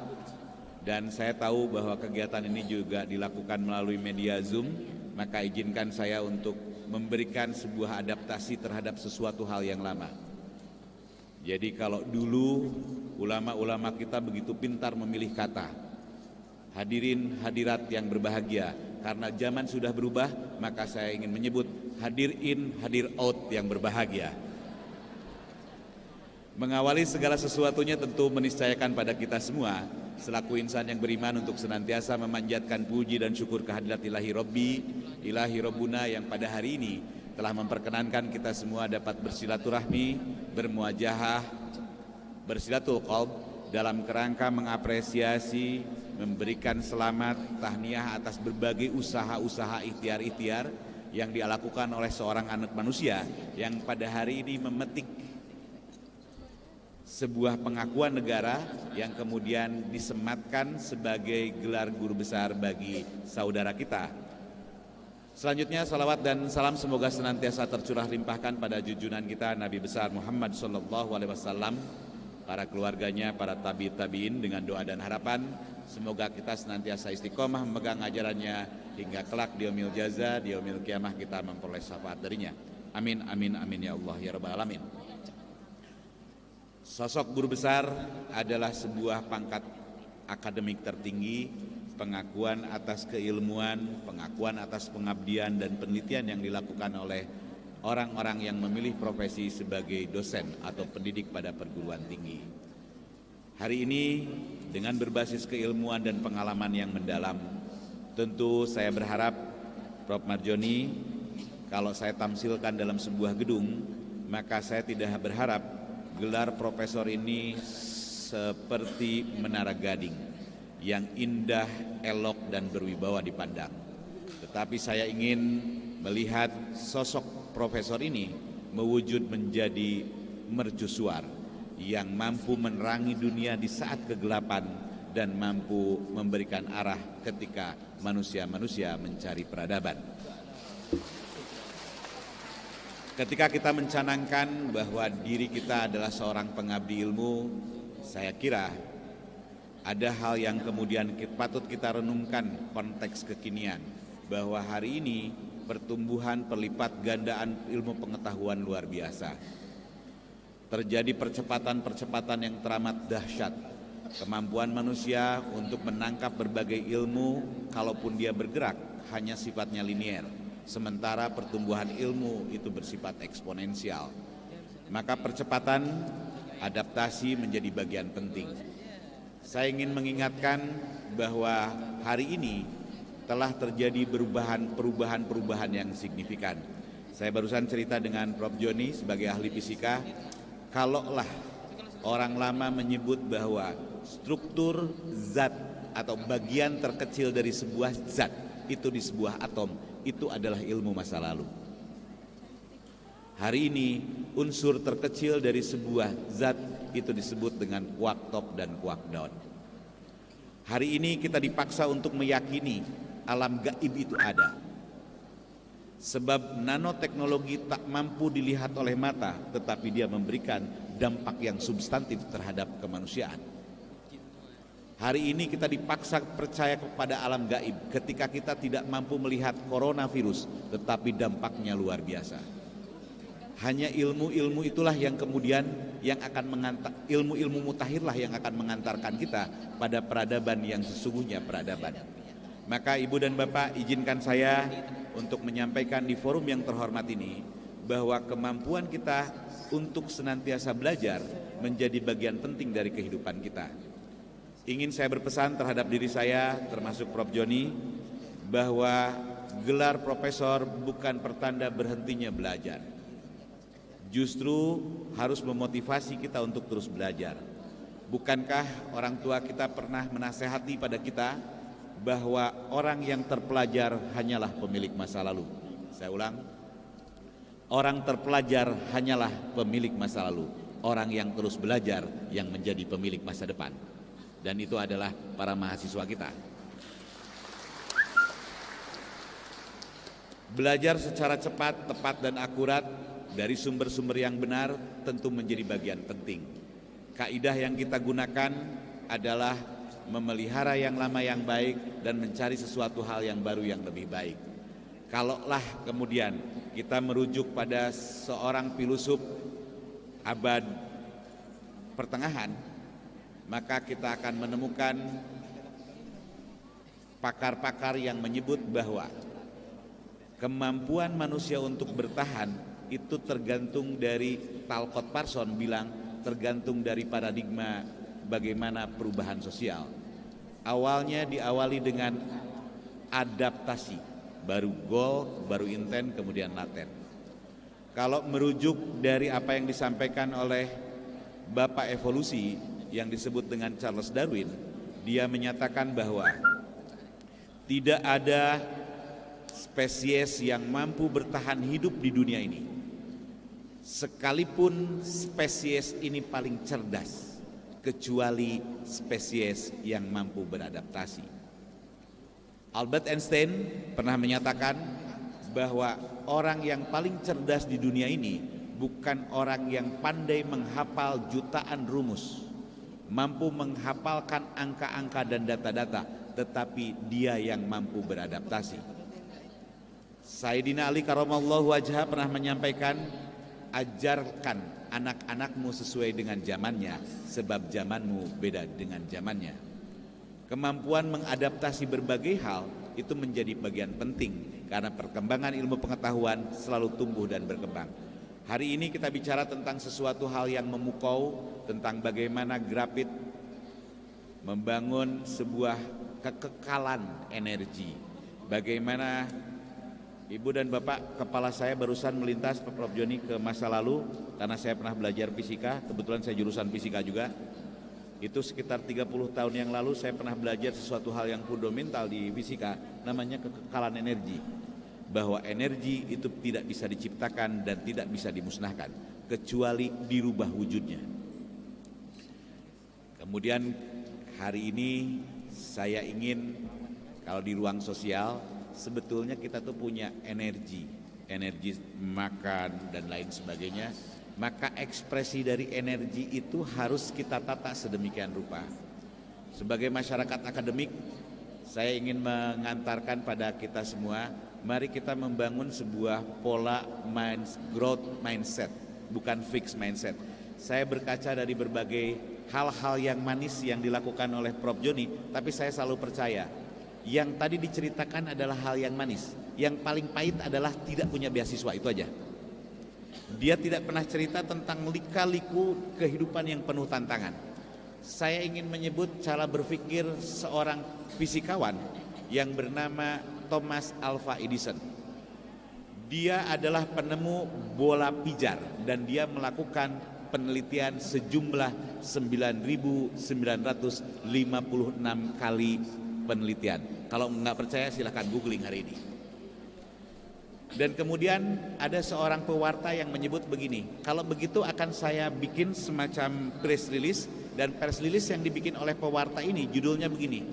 dan saya tahu bahwa kegiatan ini juga dilakukan melalui media Zoom, maka izinkan saya untuk memberikan sebuah adaptasi terhadap sesuatu hal yang lama. Jadi kalau dulu ulama-ulama kita begitu pintar memilih kata, hadirin hadirat yang berbahagia, karena zaman sudah berubah, maka saya ingin menyebut hadir in, hadir out yang berbahagia. Mengawali segala sesuatunya tentu meniscayakan pada kita semua selaku insan yang beriman untuk senantiasa memanjatkan puji dan syukur kehadirat ilahi Rabbi, ilahi Rabbuna yang pada hari ini telah memperkenankan kita semua dapat bersilaturahmi, bermuajahah, bersilatul qalb dalam kerangka mengapresiasi, memberikan selamat, tahniah atas berbagai usaha-usaha ikhtiar-ikhtiar yang dilakukan oleh seorang anak manusia yang pada hari ini memetik sebuah pengakuan negara yang kemudian disematkan sebagai gelar guru besar bagi saudara kita. Selanjutnya salawat dan salam semoga senantiasa tercurah limpahkan pada junjungan kita Nabi besar Muhammad SAW, para keluarganya, para tabi'in dengan doa dan harapan semoga kita senantiasa istiqomah memegang ajarannya hingga kelak di yaumil jaza, di yaumil kiamah kita memperoleh syafaat darinya. Amin amin amin ya Allah ya rabbal alamin. Sosok guru besar adalah sebuah pangkat akademik tertinggi, pengakuan atas keilmuan, pengakuan atas pengabdian dan penelitian yang dilakukan oleh orang-orang yang memilih profesi sebagai dosen atau pendidik pada perguruan tinggi. Hari ini dengan berbasis keilmuan dan pengalaman yang mendalam, tentu saya berharap Prof. Marjoni, kalau saya tamsilkan dalam sebuah gedung, maka saya tidak berharap gelar profesor ini seperti menara gading yang indah, elok, dan berwibawa dipandang. Tetapi saya ingin melihat sosok profesor ini mewujud menjadi mercusuar yang mampu menerangi dunia di saat kegelapan dan mampu memberikan arah ketika manusia-manusia mencari peradaban. Ketika kita mencanangkan bahwa diri kita adalah seorang pengabdi ilmu, saya kira ada hal yang kemudian patut kita renungkan konteks kekinian, bahwa hari ini pertumbuhan perlipat gandaan ilmu pengetahuan luar biasa. Terjadi percepatan-percepatan yang teramat dahsyat. Kemampuan manusia untuk menangkap berbagai ilmu, kalaupun dia bergerak, hanya sifatnya linier. Sementara pertumbuhan ilmu itu bersifat eksponensial. Maka percepatan adaptasi menjadi bagian penting. Saya ingin mengingatkan bahwa hari ini telah terjadi perubahan-perubahan yang signifikan. Saya barusan cerita dengan Prof. Joni sebagai ahli fisika, kalaulah orang lama menyebut bahwa struktur zat atau bagian terkecil dari sebuah zat itu di sebuah atom, itu adalah ilmu masa lalu. Hari ini unsur terkecil dari sebuah zat itu disebut dengan quark top dan quark down. Hari ini kita dipaksa untuk meyakini alam gaib itu ada. Sebab nanoteknologi tak mampu dilihat oleh mata, tetapi dia memberikan dampak yang substantif terhadap kemanusiaan. Hari ini kita dipaksa percaya kepada alam gaib ketika kita tidak mampu melihat coronavirus, tetapi dampaknya luar biasa. Hanya ilmu-ilmu itulah yang kemudian yang akan mengantar, ilmu-ilmu mutakhirlah yang akan mengantarkan kita pada peradaban yang sesungguhnya peradaban. Maka Ibu dan Bapak, izinkan saya untuk menyampaikan di forum yang terhormat ini bahwa kemampuan kita untuk senantiasa belajar menjadi bagian penting dari kehidupan kita. Ingin saya berpesan terhadap diri saya, termasuk Prof. Joni, bahwa gelar profesor bukan pertanda berhentinya belajar. Justru harus memotivasi kita untuk terus belajar. Bukankah orang tua kita pernah menasehati pada kita bahwa orang yang terpelajar hanyalah pemilik masa lalu? Saya ulang, orang terpelajar hanyalah pemilik masa lalu. Orang yang terus belajar yang menjadi pemilik masa depan. Dan itu adalah para mahasiswa kita. Belajar secara cepat, tepat, dan akurat dari sumber-sumber yang benar tentu menjadi bagian penting. Kaidah yang kita gunakan adalah memelihara yang lama yang baik dan mencari sesuatu hal yang baru yang lebih baik. Kalaulah kemudian kita merujuk pada seorang filosof abad pertengahan, maka kita akan menemukan pakar-pakar yang menyebut bahwa kemampuan manusia untuk bertahan itu tergantung dari, Talcott Parsons bilang, tergantung dari paradigma bagaimana perubahan sosial. Awalnya diawali dengan adaptasi, baru goal, baru intent, kemudian laten. Kalau merujuk dari apa yang disampaikan oleh Bapak Evolusi yang disebut dengan Charles Darwin, dia menyatakan bahwa tidak ada spesies yang mampu bertahan hidup di dunia ini, sekalipun spesies ini paling cerdas, kecuali spesies yang mampu beradaptasi. Albert Einstein pernah menyatakan bahwa orang yang paling cerdas di dunia ini bukan orang yang pandai menghafal jutaan rumus, mampu menghafalkan angka-angka dan data-data, tetapi dia yang mampu beradaptasi. Sayyidina Ali karamallahu wajhah pernah menyampaikan, ajarkan anak-anakmu sesuai dengan zamannya, sebab zamanmu beda dengan zamannya. Kemampuan mengadaptasi berbagai hal itu menjadi bagian penting karena perkembangan ilmu pengetahuan selalu tumbuh dan berkembang. Hari ini kita bicara tentang sesuatu hal yang memukau, tentang bagaimana grafit membangun sebuah kekekalan energi. Bagaimana Ibu dan Bapak, kepala saya barusan melintas Prof. Joni ke masa lalu karena saya pernah belajar fisika, kebetulan saya jurusan fisika juga. Itu sekitar 30 tahun yang lalu saya pernah belajar sesuatu hal yang fundamental di fisika, namanya kekekalan energi. Bahwa energi itu tidak bisa diciptakan dan tidak bisa dimusnahkan kecuali dirubah wujudnya. Kemudian hari ini saya ingin, kalau di ruang sosial, sebetulnya kita tuh punya energi makan dan lain sebagainya, maka ekspresi dari energi itu harus kita tata sedemikian rupa. Sebagai masyarakat akademik, saya ingin mengantarkan pada kita semua, mari kita membangun sebuah pola growth mindset, bukan fixed mindset. Saya berkaca dari berbagai hal-hal yang manis yang dilakukan oleh Prof. Joni, tapi saya selalu percaya yang tadi diceritakan adalah hal yang manis. Yang paling pahit adalah tidak punya beasiswa, itu aja. Dia tidak pernah cerita tentang lika-liku kehidupan yang penuh tantangan. Saya ingin menyebut cara berpikir seorang fisikawan yang bernama Thomas Alva Edison. Dia adalah penemu bola pijar dan dia melakukan penelitian sejumlah 9.956 kali penelitian. Kalau nggak percaya silahkan googling hari ini. Dan kemudian ada seorang pewarta yang menyebut begini, kalau begitu akan saya bikin semacam press release, dan press release yang dibikin oleh pewarta ini judulnya begini,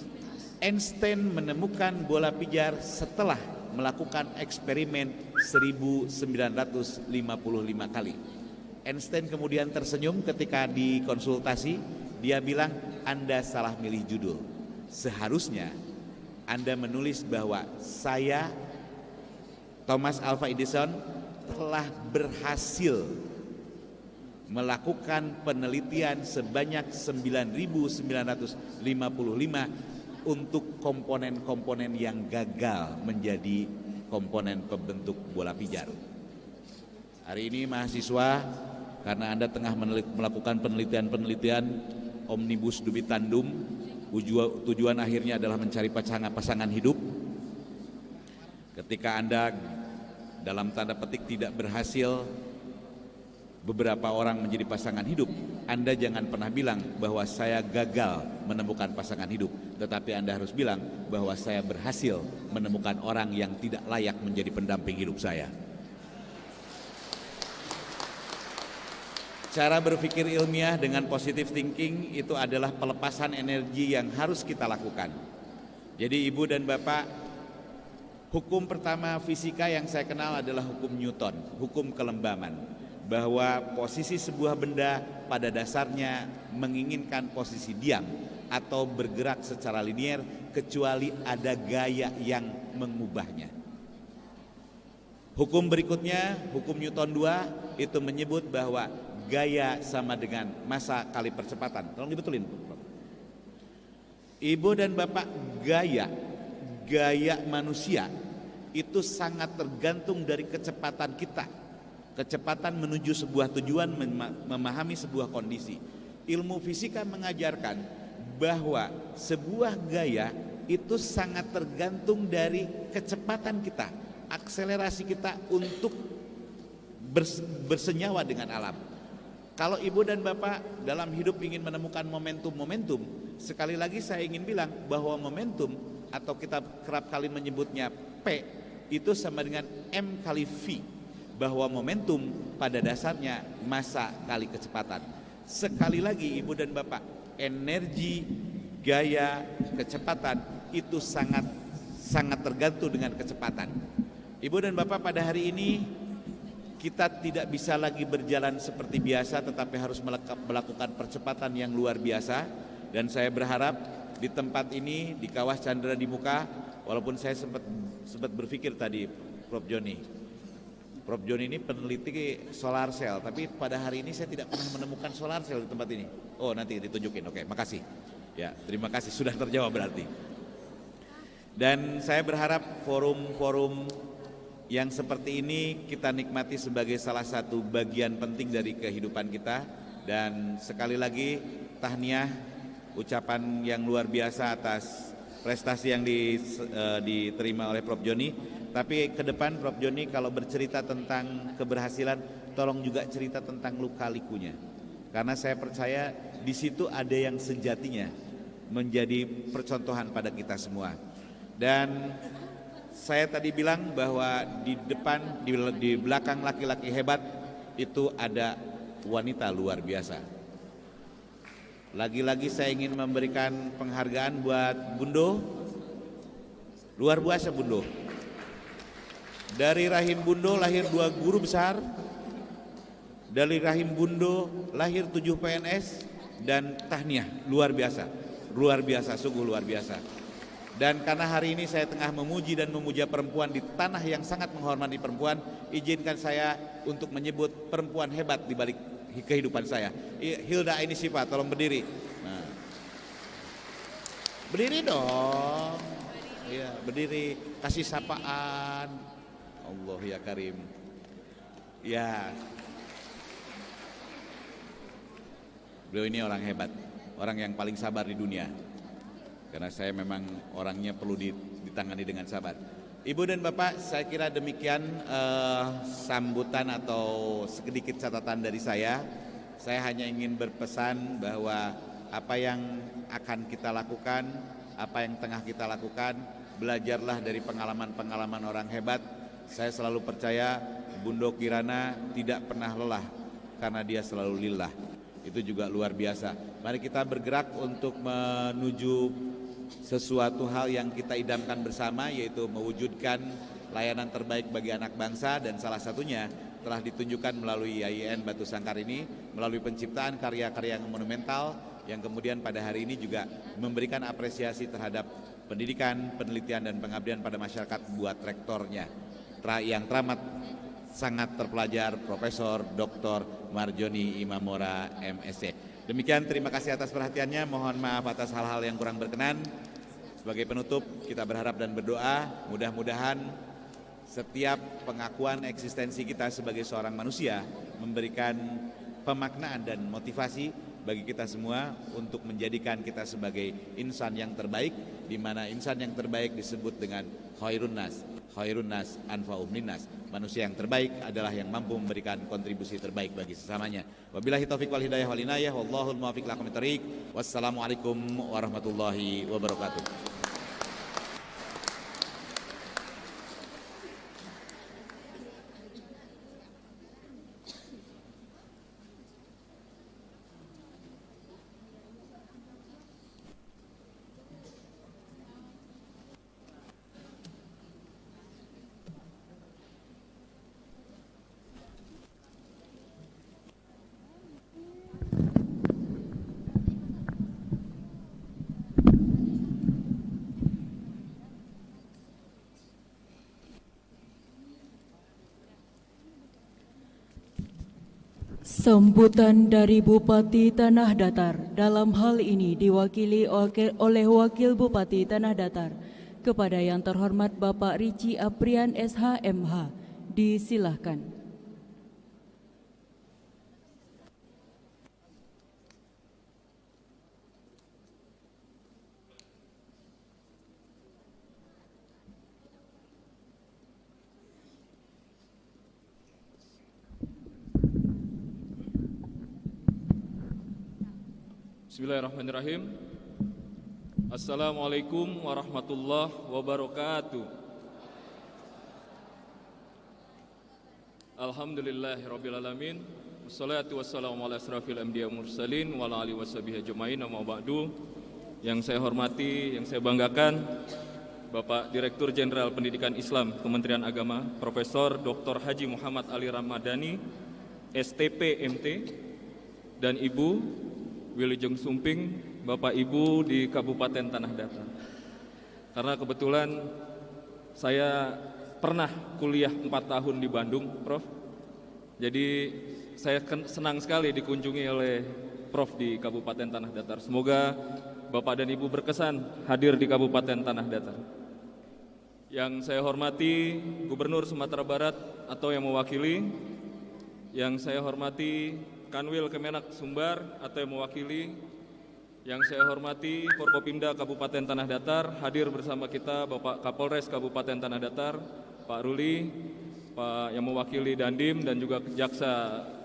Einstein menemukan bola pijar setelah melakukan eksperimen 1955 kali. Einstein kemudian tersenyum ketika dikonsultasi, dia bilang, Anda salah milih judul. Seharusnya Anda menulis bahwa saya, Thomas Alva Edison, telah berhasil melakukan penelitian sebanyak 9.955 untuk komponen-komponen yang gagal menjadi komponen pembentuk bola pijar. Hari ini mahasiswa, karena Anda tengah melakukan penelitian-penelitian omnibus dubi tandum, tujuan akhirnya adalah mencari pasangan hidup. Ketika Anda dalam tanda petik tidak berhasil beberapa orang menjadi pasangan hidup, Anda jangan pernah bilang bahwa saya gagal menemukan pasangan hidup, tetapi Anda harus bilang bahwa saya berhasil menemukan orang yang tidak layak menjadi pendamping hidup saya. Cara berpikir ilmiah dengan positive thinking itu adalah pelepasan energi yang harus kita lakukan. Jadi Ibu dan Bapak, hukum pertama fisika yang saya kenal adalah hukum Newton, hukum kelembaman, bahwa posisi sebuah benda pada dasarnya menginginkan posisi diam atau bergerak secara linier kecuali ada gaya yang mengubahnya. Hukum berikutnya, hukum Newton 2 itu menyebut bahwa gaya sama dengan massa kali percepatan. Tolong dibetulin. Ibu dan Bapak, gaya manusia itu sangat tergantung dari kecepatan kita. Kecepatan menuju sebuah tujuan, memahami sebuah kondisi. Ilmu fisika mengajarkan bahwa sebuah gaya itu sangat tergantung dari kecepatan kita, akselerasi kita untuk bersenyawa dengan alam. Kalau Ibu dan Bapak dalam hidup ingin menemukan momentum-momentum, sekali lagi saya ingin bilang bahwa momentum atau kita kerap kali menyebutnya P itu sama dengan M kali V, bahwa momentum pada dasarnya massa kali kecepatan. Sekali lagi Ibu dan Bapak, energi, gaya, kecepatan itu sangat tergantung dengan kecepatan. Ibu dan Bapak, pada hari ini kita tidak bisa lagi berjalan seperti biasa, tetapi harus melakukan percepatan yang luar biasa. Dan saya berharap di tempat ini, di Kawah Chandra di Muka, walaupun saya sempat berpikir tadi, Prof Joni ini peneliti solar cell, tapi pada hari ini saya tidak pernah menemukan solar cell di tempat ini. Oh, nanti ditunjukin. Oke, makasih. Ya, terima kasih, sudah terjawab berarti. Dan saya berharap forum-forum yang seperti ini kita nikmati sebagai salah satu bagian penting dari kehidupan kita. Dan sekali lagi tahniah, ucapan yang luar biasa atas prestasi yang diterima oleh Prof Joni. Tapi ke depan Prof Joni kalau bercerita tentang keberhasilan, tolong juga cerita tentang luka-likunya. Karena saya percaya di situ ada yang sejatinya menjadi percontohan pada kita semua. Dan saya tadi bilang bahwa di depan, di belakang laki-laki hebat itu ada wanita luar biasa. Lagi-lagi saya ingin memberikan penghargaan buat Bundo. Luar biasa Bundo. Dari rahim Bundo lahir 2 guru besar. Dari rahim Bundo lahir 7 PNS dan tahniah, luar biasa. Luar biasa, sungguh luar biasa. Dan karena hari ini saya tengah memuji dan memuja perempuan di tanah yang sangat menghormati perempuan, izinkan saya untuk menyebut perempuan hebat di balik kehidupan saya. Hilda Aini Sipa, tolong berdiri. Nah. Berdiri dong. Ya, berdiri, kasih sapaan. Allah ya Karim. Ya. Beliau ini orang hebat, orang yang paling sabar di dunia. Karena saya memang orangnya perlu ditangani dengan sabar. Ibu dan Bapak, saya kira demikian sambutan atau sedikit catatan dari saya. Saya hanya ingin berpesan bahwa apa yang akan kita lakukan, apa yang tengah kita lakukan, belajarlah dari pengalaman-pengalaman orang hebat. Saya selalu percaya Bundo Kirana tidak pernah lelah karena dia selalu lillah. Itu juga luar biasa. Mari kita bergerak untuk menuju sesuatu hal yang kita idamkan bersama, yaitu mewujudkan layanan terbaik bagi anak bangsa. Dan salah satunya telah ditunjukkan melalui IAIN Batu Sangkar ini, melalui penciptaan karya-karya yang monumental yang kemudian pada hari ini juga memberikan apresiasi terhadap pendidikan, penelitian, dan pengabdian pada masyarakat buat rektornya yang teramat sangat terpelajar, Profesor Dr. Marjoni Imamora MSc. Demikian, terima kasih atas perhatiannya. Mohon maaf atas hal-hal yang kurang berkenan. Sebagai penutup, kita berharap dan berdoa mudah-mudahan setiap pengakuan eksistensi kita sebagai seorang manusia memberikan pemaknaan dan motivasi bagi kita semua untuk menjadikan kita sebagai insan yang terbaik, di mana insan yang terbaik disebut dengan khairun nas anfa'um linnas. Manusia yang terbaik adalah yang mampu memberikan kontribusi terbaik bagi sesamanya. Wabillahi taufiq wal hidayah wal inayah, wallahul muwaffiq ila aqwamit thoriq. Wassalamualaikum warahmatullahi wabarakatuh. Sambutan dari Bupati Tanah Datar dalam hal ini diwakili oleh Wakil Bupati Tanah Datar kepada yang terhormat Bapak Rici Aprian SH.MH. Disilahkan. Bismillahirrahmanirrahim. Assalamualaikum warahmatullahi wabarakatuh. Alhamdulillahirrabbilalamin. Wassalatu wassalamu ala asrafil anbiya mursalin wa ala alihi washabihi ajmain, amma ba'du. Yang saya hormati, yang saya banggakan, Bapak Direktur Jenderal Pendidikan Islam Kementerian Agama Profesor Dr. Haji Muhammad Ali Ramadhani STP MT, dan Ibu Wilujeng Sumping, Bapak Ibu di Kabupaten Tanah Datar. Karena kebetulan saya pernah kuliah 4 tahun di Bandung, Prof. Jadi saya senang sekali dikunjungi oleh Prof di Kabupaten Tanah Datar. Semoga Bapak dan Ibu berkesan hadir di Kabupaten Tanah Datar. Yang saya hormati Gubernur Sumatera Barat atau yang mewakili, yang saya hormati Kanwil Kemenak Sumbar atau yang mewakili, yang saya hormati Forkopimda Kabupaten Tanah Datar, hadir bersama kita Bapak Kapolres Kabupaten Tanah Datar, Pak Ruli, Pak yang mewakili Dandim dan juga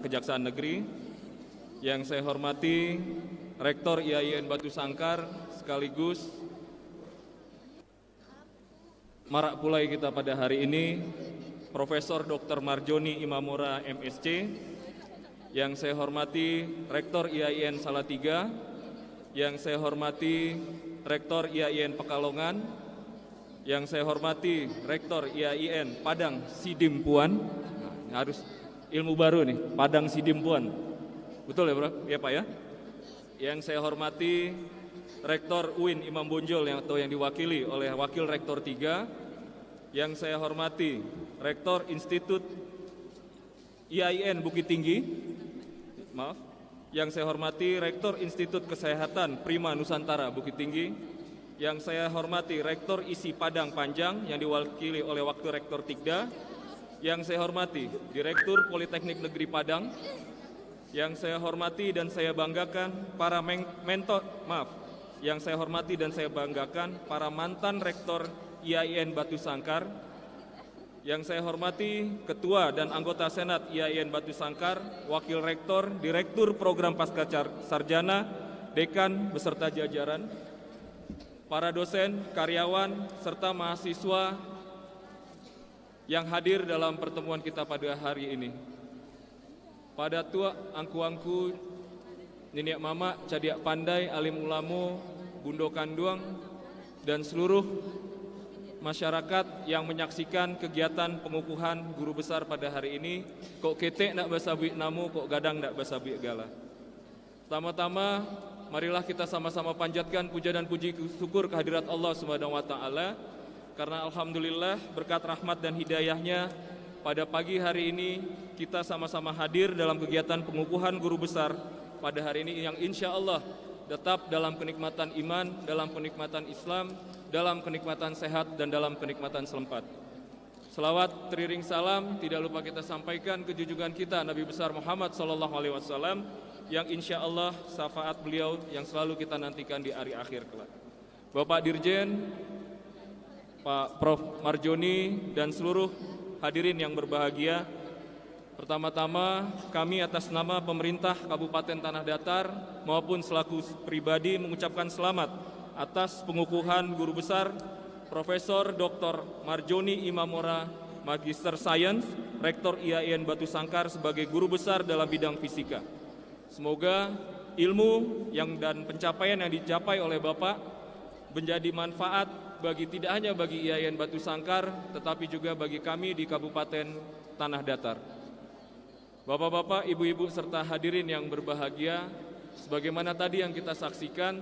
Kejaksaan Negeri. Yang saya hormati Rektor IAIN Batu Sangkar sekaligus marak pulai kita pada hari ini, Profesor Dr. Marjoni Imamura MSc. Yang saya hormati Rektor IAIN Salatiga, yang saya hormati Rektor IAIN Pekalongan, yang saya hormati Rektor IAIN Padang Sidimpuan. Nah, harus ilmu baru nih, Padang Sidimpuan. Betul ya, Bro? Ya, Pak ya. Yang saya hormati Rektor UIN Imam Bonjol yang diwakili oleh Wakil Rektor 3. Yang saya hormati Rektor Institut IAIN Bukit Tinggi. Yang saya hormati Rektor Institut Kesehatan Prima Nusantara Bukit Tinggi. Yang saya hormati Rektor ISI Padang Panjang yang diwakili oleh Wakil Rektor Tikda. Yang saya hormati Direktur Politeknik Negeri Padang. Yang saya hormati dan saya banggakan para Yang saya hormati dan saya banggakan para mantan Rektor IAIN Batu Sangkar. Yang saya hormati Ketua dan anggota Senat IAIN Batu Sangkar, Wakil Rektor, Direktur Program Pasca Sarjana, Dekan beserta jajaran, para dosen, karyawan, serta mahasiswa yang hadir dalam pertemuan kita pada hari ini. Pada tua angku-angku, niniak mama, cadiak pandai, alim ulamo, bundo kanduang, dan seluruh masyarakat yang menyaksikan kegiatan pengukuhan guru besar pada hari ini. Kok ketek nak basabi namu, kok gadang nak basabi gala. Pertama-tama marilah kita sama-sama panjatkan puja dan puji syukur kehadirat Allah Subhanahu wa taala, karena alhamdulillah berkat rahmat dan hidayahnya pada pagi hari ini kita sama-sama hadir dalam kegiatan pengukuhan guru besar pada hari ini yang insya Allah tetap dalam kenikmatan iman, dalam kenikmatan Islam, dalam kenikmatan sehat, dan dalam kenikmatan selempat. Selawat teriring salam tidak lupa kita sampaikan ke junjungan kita Nabi besar Muhammad SAW yang insya Allah syafaat beliau yang selalu kita nantikan di hari akhir kelak. Bapak Dirjen, Pak Prof. Marjoni, dan seluruh hadirin yang berbahagia, pertama-tama kami atas nama pemerintah Kabupaten Tanah Datar maupun selaku pribadi mengucapkan selamat atas pengukuhan Guru Besar Profesor Dr. Marjoni Imamora, Magister Sains, Rektor IAIN Batu Sangkar sebagai Guru Besar dalam bidang fisika. Semoga ilmu dan pencapaian yang dicapai oleh Bapak menjadi manfaat tidak hanya bagi IAIN Batu Sangkar, tetapi juga bagi kami di Kabupaten Tanah Datar. Bapak-bapak, ibu-ibu, serta hadirin yang berbahagia, sebagaimana tadi yang kita saksikan,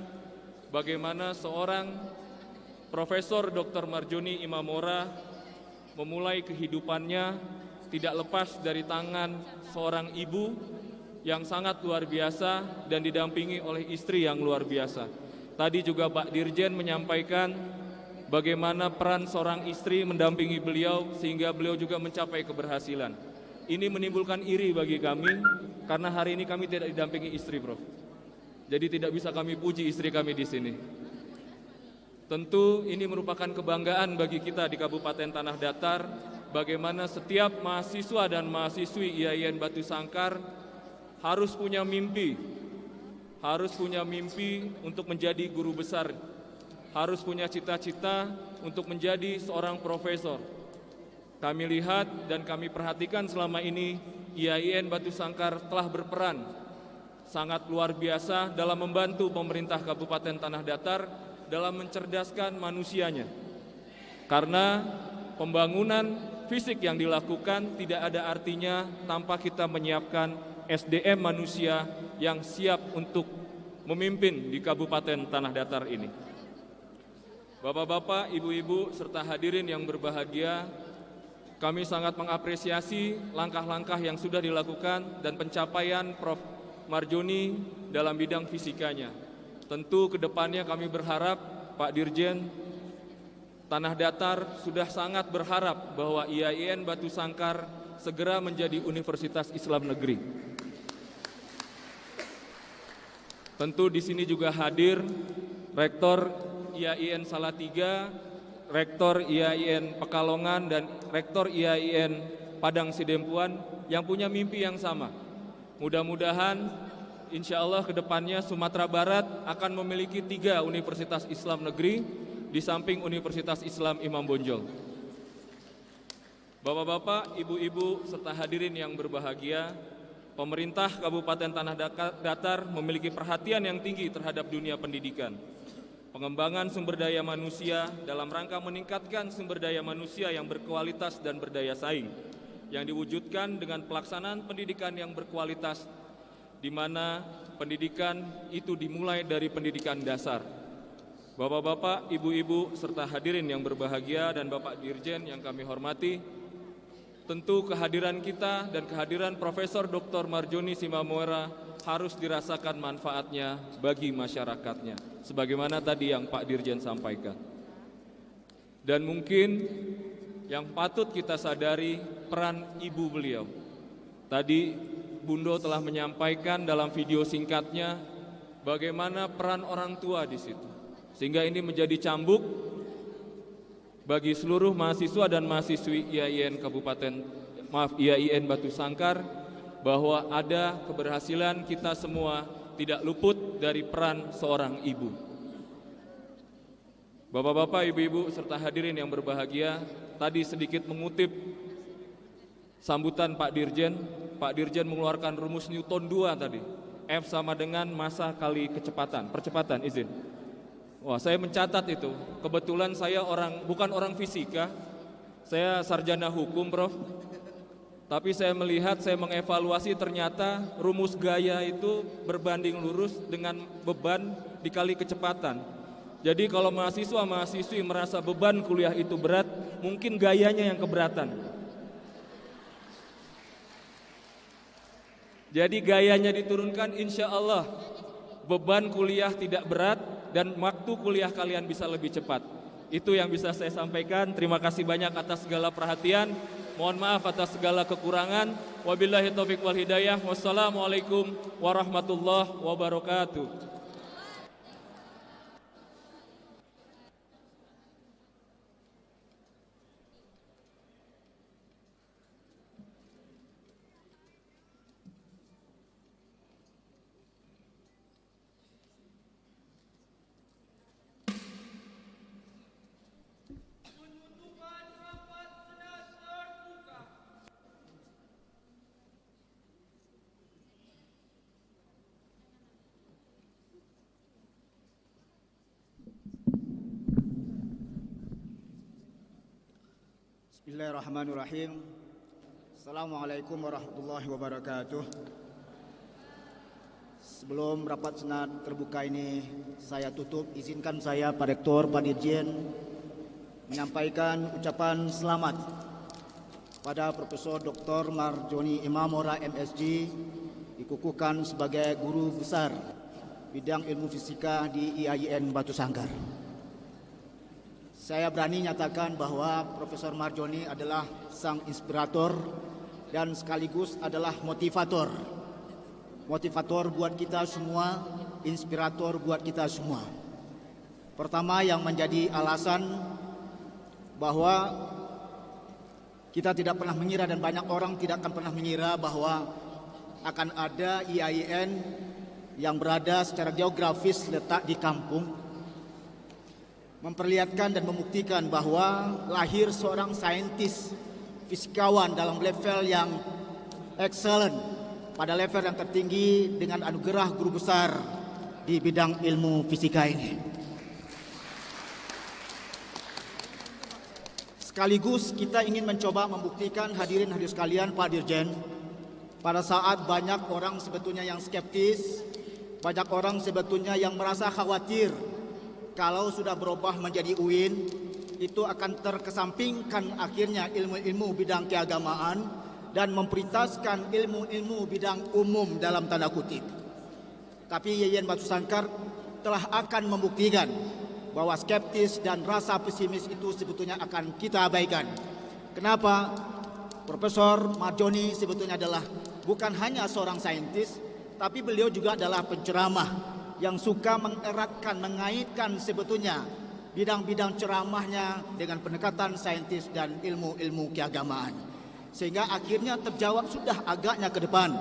bagaimana seorang Profesor Dr. Marjoni Imamora memulai kehidupannya tidak lepas dari tangan seorang ibu yang sangat luar biasa dan didampingi oleh istri yang luar biasa. Tadi juga Pak Dirjen menyampaikan bagaimana peran seorang istri mendampingi beliau sehingga beliau juga mencapai keberhasilan. Ini menimbulkan iri bagi kami karena hari ini kami tidak didampingi istri, Prof. Jadi tidak bisa kami puji istri kami di sini. Tentu ini merupakan kebanggaan bagi kita di Kabupaten Tanah Datar, bagaimana setiap mahasiswa dan mahasiswi IAIN Batu Sangkar harus punya mimpi untuk menjadi guru besar, harus punya cita-cita untuk menjadi seorang profesor. Kami lihat dan kami perhatikan selama ini IAIN Batu Sangkar telah berperan sangat luar biasa dalam membantu pemerintah Kabupaten Tanah Datar dalam mencerdaskan manusianya. Karena pembangunan fisik yang dilakukan tidak ada artinya tanpa kita menyiapkan SDM manusia yang siap untuk memimpin di Kabupaten Tanah Datar ini. Bapak-bapak, ibu-ibu, serta hadirin yang berbahagia, kami sangat mengapresiasi langkah-langkah yang sudah dilakukan dan pencapaian Prof. Marjoni dalam bidang fisikanya. Tentu ke depannya kami berharap, Pak Dirjen, Tanah Datar sudah sangat berharap bahwa IAIN Batu Sangkar segera menjadi Universitas Islam Negeri. Tentu di sini juga hadir Rektor IAIN Salatiga, Rektor IAIN Pekalongan, dan Rektor IAIN Padang Sidempuan yang punya mimpi yang sama. Mudah-mudahan insya Allah ke depannya Sumatera Barat akan memiliki 3 Universitas Islam Negeri di samping Universitas Islam Imam Bonjol. Bapak-bapak, ibu-ibu, serta hadirin yang berbahagia, pemerintah Kabupaten Tanah Datar memiliki perhatian yang tinggi terhadap dunia pendidikan. Pengembangan sumber daya manusia dalam rangka meningkatkan sumber daya manusia yang berkualitas dan berdaya saing, yang diwujudkan dengan pelaksanaan pendidikan yang berkualitas, di mana pendidikan itu dimulai dari pendidikan dasar. Bapak-bapak, ibu-ibu, serta hadirin yang berbahagia dan Bapak Dirjen yang kami hormati, tentu kehadiran kita dan kehadiran Profesor Dr. Marjoni Imamora harus dirasakan manfaatnya bagi masyarakatnya, sebagaimana tadi yang Pak Dirjen sampaikan. Dan mungkin yang patut kita sadari peran ibu beliau. Tadi Bundo telah menyampaikan dalam video singkatnya bagaimana peran orang tua di situ, sehingga ini menjadi cambuk bagi seluruh mahasiswa dan mahasiswi IAIN Batu Sangkar bahwa ada keberhasilan kita semua tidak luput dari peran seorang ibu. Bapak-bapak, ibu-ibu, serta hadirin yang berbahagia, tadi sedikit mengutip sambutan Pak Dirjen. Pak Dirjen mengeluarkan rumus Newton 2 tadi. F sama dengan massa kali percepatan, izin. Wah, saya mencatat itu. Kebetulan saya bukan orang fisika. Saya sarjana hukum, Prof. Tapi saya melihat, saya mengevaluasi ternyata rumus gaya itu berbanding lurus dengan beban dikali kecepatan. Jadi kalau mahasiswa-mahasiswi merasa beban kuliah itu berat, mungkin gayanya yang keberatan. Jadi gayanya diturunkan, insya Allah beban kuliah tidak berat dan waktu kuliah kalian bisa lebih cepat. Itu yang bisa saya sampaikan. Terima kasih banyak atas segala perhatian. Mohon maaf atas segala kekurangan. Wabillahi taufiq wal hidayah. Wassalamualaikum warahmatullahi wabarakatuh. Bismillahirrahmanirrahim. Assalamualaikum warahmatullahi wabarakatuh. Sebelum rapat senat terbuka ini saya tutup, izinkan saya Pak Rektor, Pak Dirjen menyampaikan ucapan selamat pada Profesor Dr. Marjoni Imamora MSc dikukuhkan sebagai guru besar bidang ilmu fisika di IAIN Batu Sangkar. Saya berani nyatakan bahwa Profesor Marjoni adalah sang inspirator dan sekaligus adalah motivator. Motivator buat kita semua, inspirator buat kita semua. Pertama, yang menjadi alasan bahwa kita tidak pernah mengira dan banyak orang tidak akan pernah mengira bahwa akan ada IAIN yang berada secara geografis letak di kampung, memperlihatkan dan membuktikan bahwa lahir seorang saintis fisikawan dalam level yang excellent, pada level yang tertinggi dengan anugerah guru besar di bidang ilmu fisika ini. Sekaligus kita ingin mencoba membuktikan hadirin sekalian, Pak Dirjen, pada saat banyak orang sebetulnya yang skeptis, banyak orang sebetulnya yang merasa khawatir kalau sudah berubah menjadi UIN, itu akan terkesampingkan akhirnya ilmu-ilmu bidang keagamaan dan memprioritaskan ilmu-ilmu bidang umum dalam tanda kutip. Tapi IAIN Batu Sangkar telah akan membuktikan bahwa skeptis dan rasa pesimis itu sebetulnya akan kita abaikan. Kenapa? Profesor Marjoni sebetulnya adalah bukan hanya seorang saintis, tapi beliau juga adalah penceramah yang suka mengeratkan, mengaitkan sebetulnya bidang-bidang ceramahnya dengan pendekatan saintis dan ilmu-ilmu keagamaan. Sehingga akhirnya terjawab sudah agaknya ke depan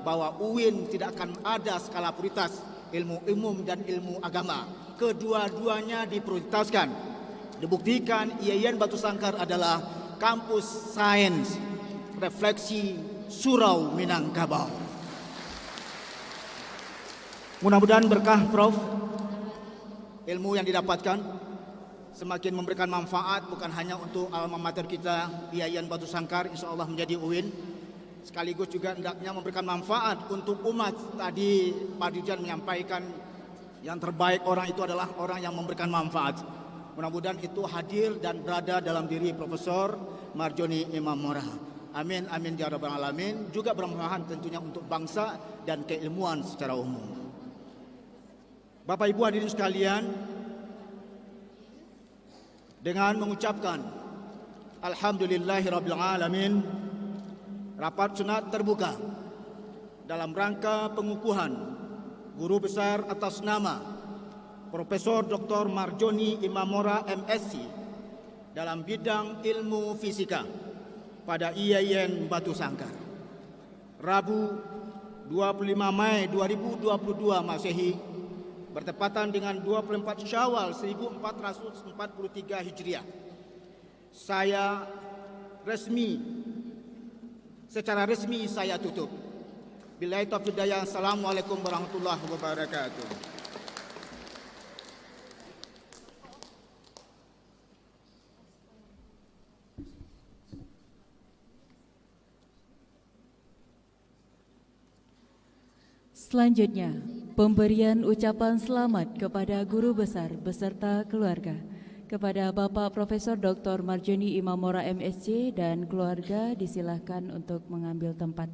bahwa UIN tidak akan ada skala prioritas ilmu umum dan ilmu agama. Kedua-duanya diprioritaskan. Dibuktikan IAIN Batu Sangkar adalah kampus sains refleksi Surau Minangkabau. Mudah-mudahan berkah Prof, ilmu yang didapatkan semakin memberikan manfaat bukan hanya untuk alma mater kita IAIN Batu Sangkar, insya Allah menjadi UIN, sekaligus juga hendaknya memberikan manfaat untuk umat. Tadi Pak Dirjen menyampaikan yang terbaik orang itu adalah orang yang memberikan manfaat. Mudah-mudahan itu hadir dan berada dalam diri Profesor Marjoni Imamora. Amin, amin ya rabbal alamin. Juga bermanfaat tentunya untuk bangsa dan keilmuan secara umum. Bapak Ibu hadirin sekalian, dengan mengucapkan alhamdulillahirabbil alamin, rapat senat terbuka dalam rangka pengukuhan guru besar atas nama Profesor Dr. Marjoni Imamora MSc dalam bidang ilmu fisika pada IAIN Batu Sangkar. Rabu 25 Mei 2022 Masehi bertepatan dengan 24 Syawal 1443 Hijriah. Saya secara resmi saya tutup. Billahi taufiq wal hidayah. Assalamualaikum warahmatullahi wabarakatuh. Selanjutnya, pemberian ucapan selamat kepada guru besar beserta keluarga. Kepada Bapak Profesor Dr. Marjoni Imamora MSc dan keluarga disilahkan untuk mengambil tempat.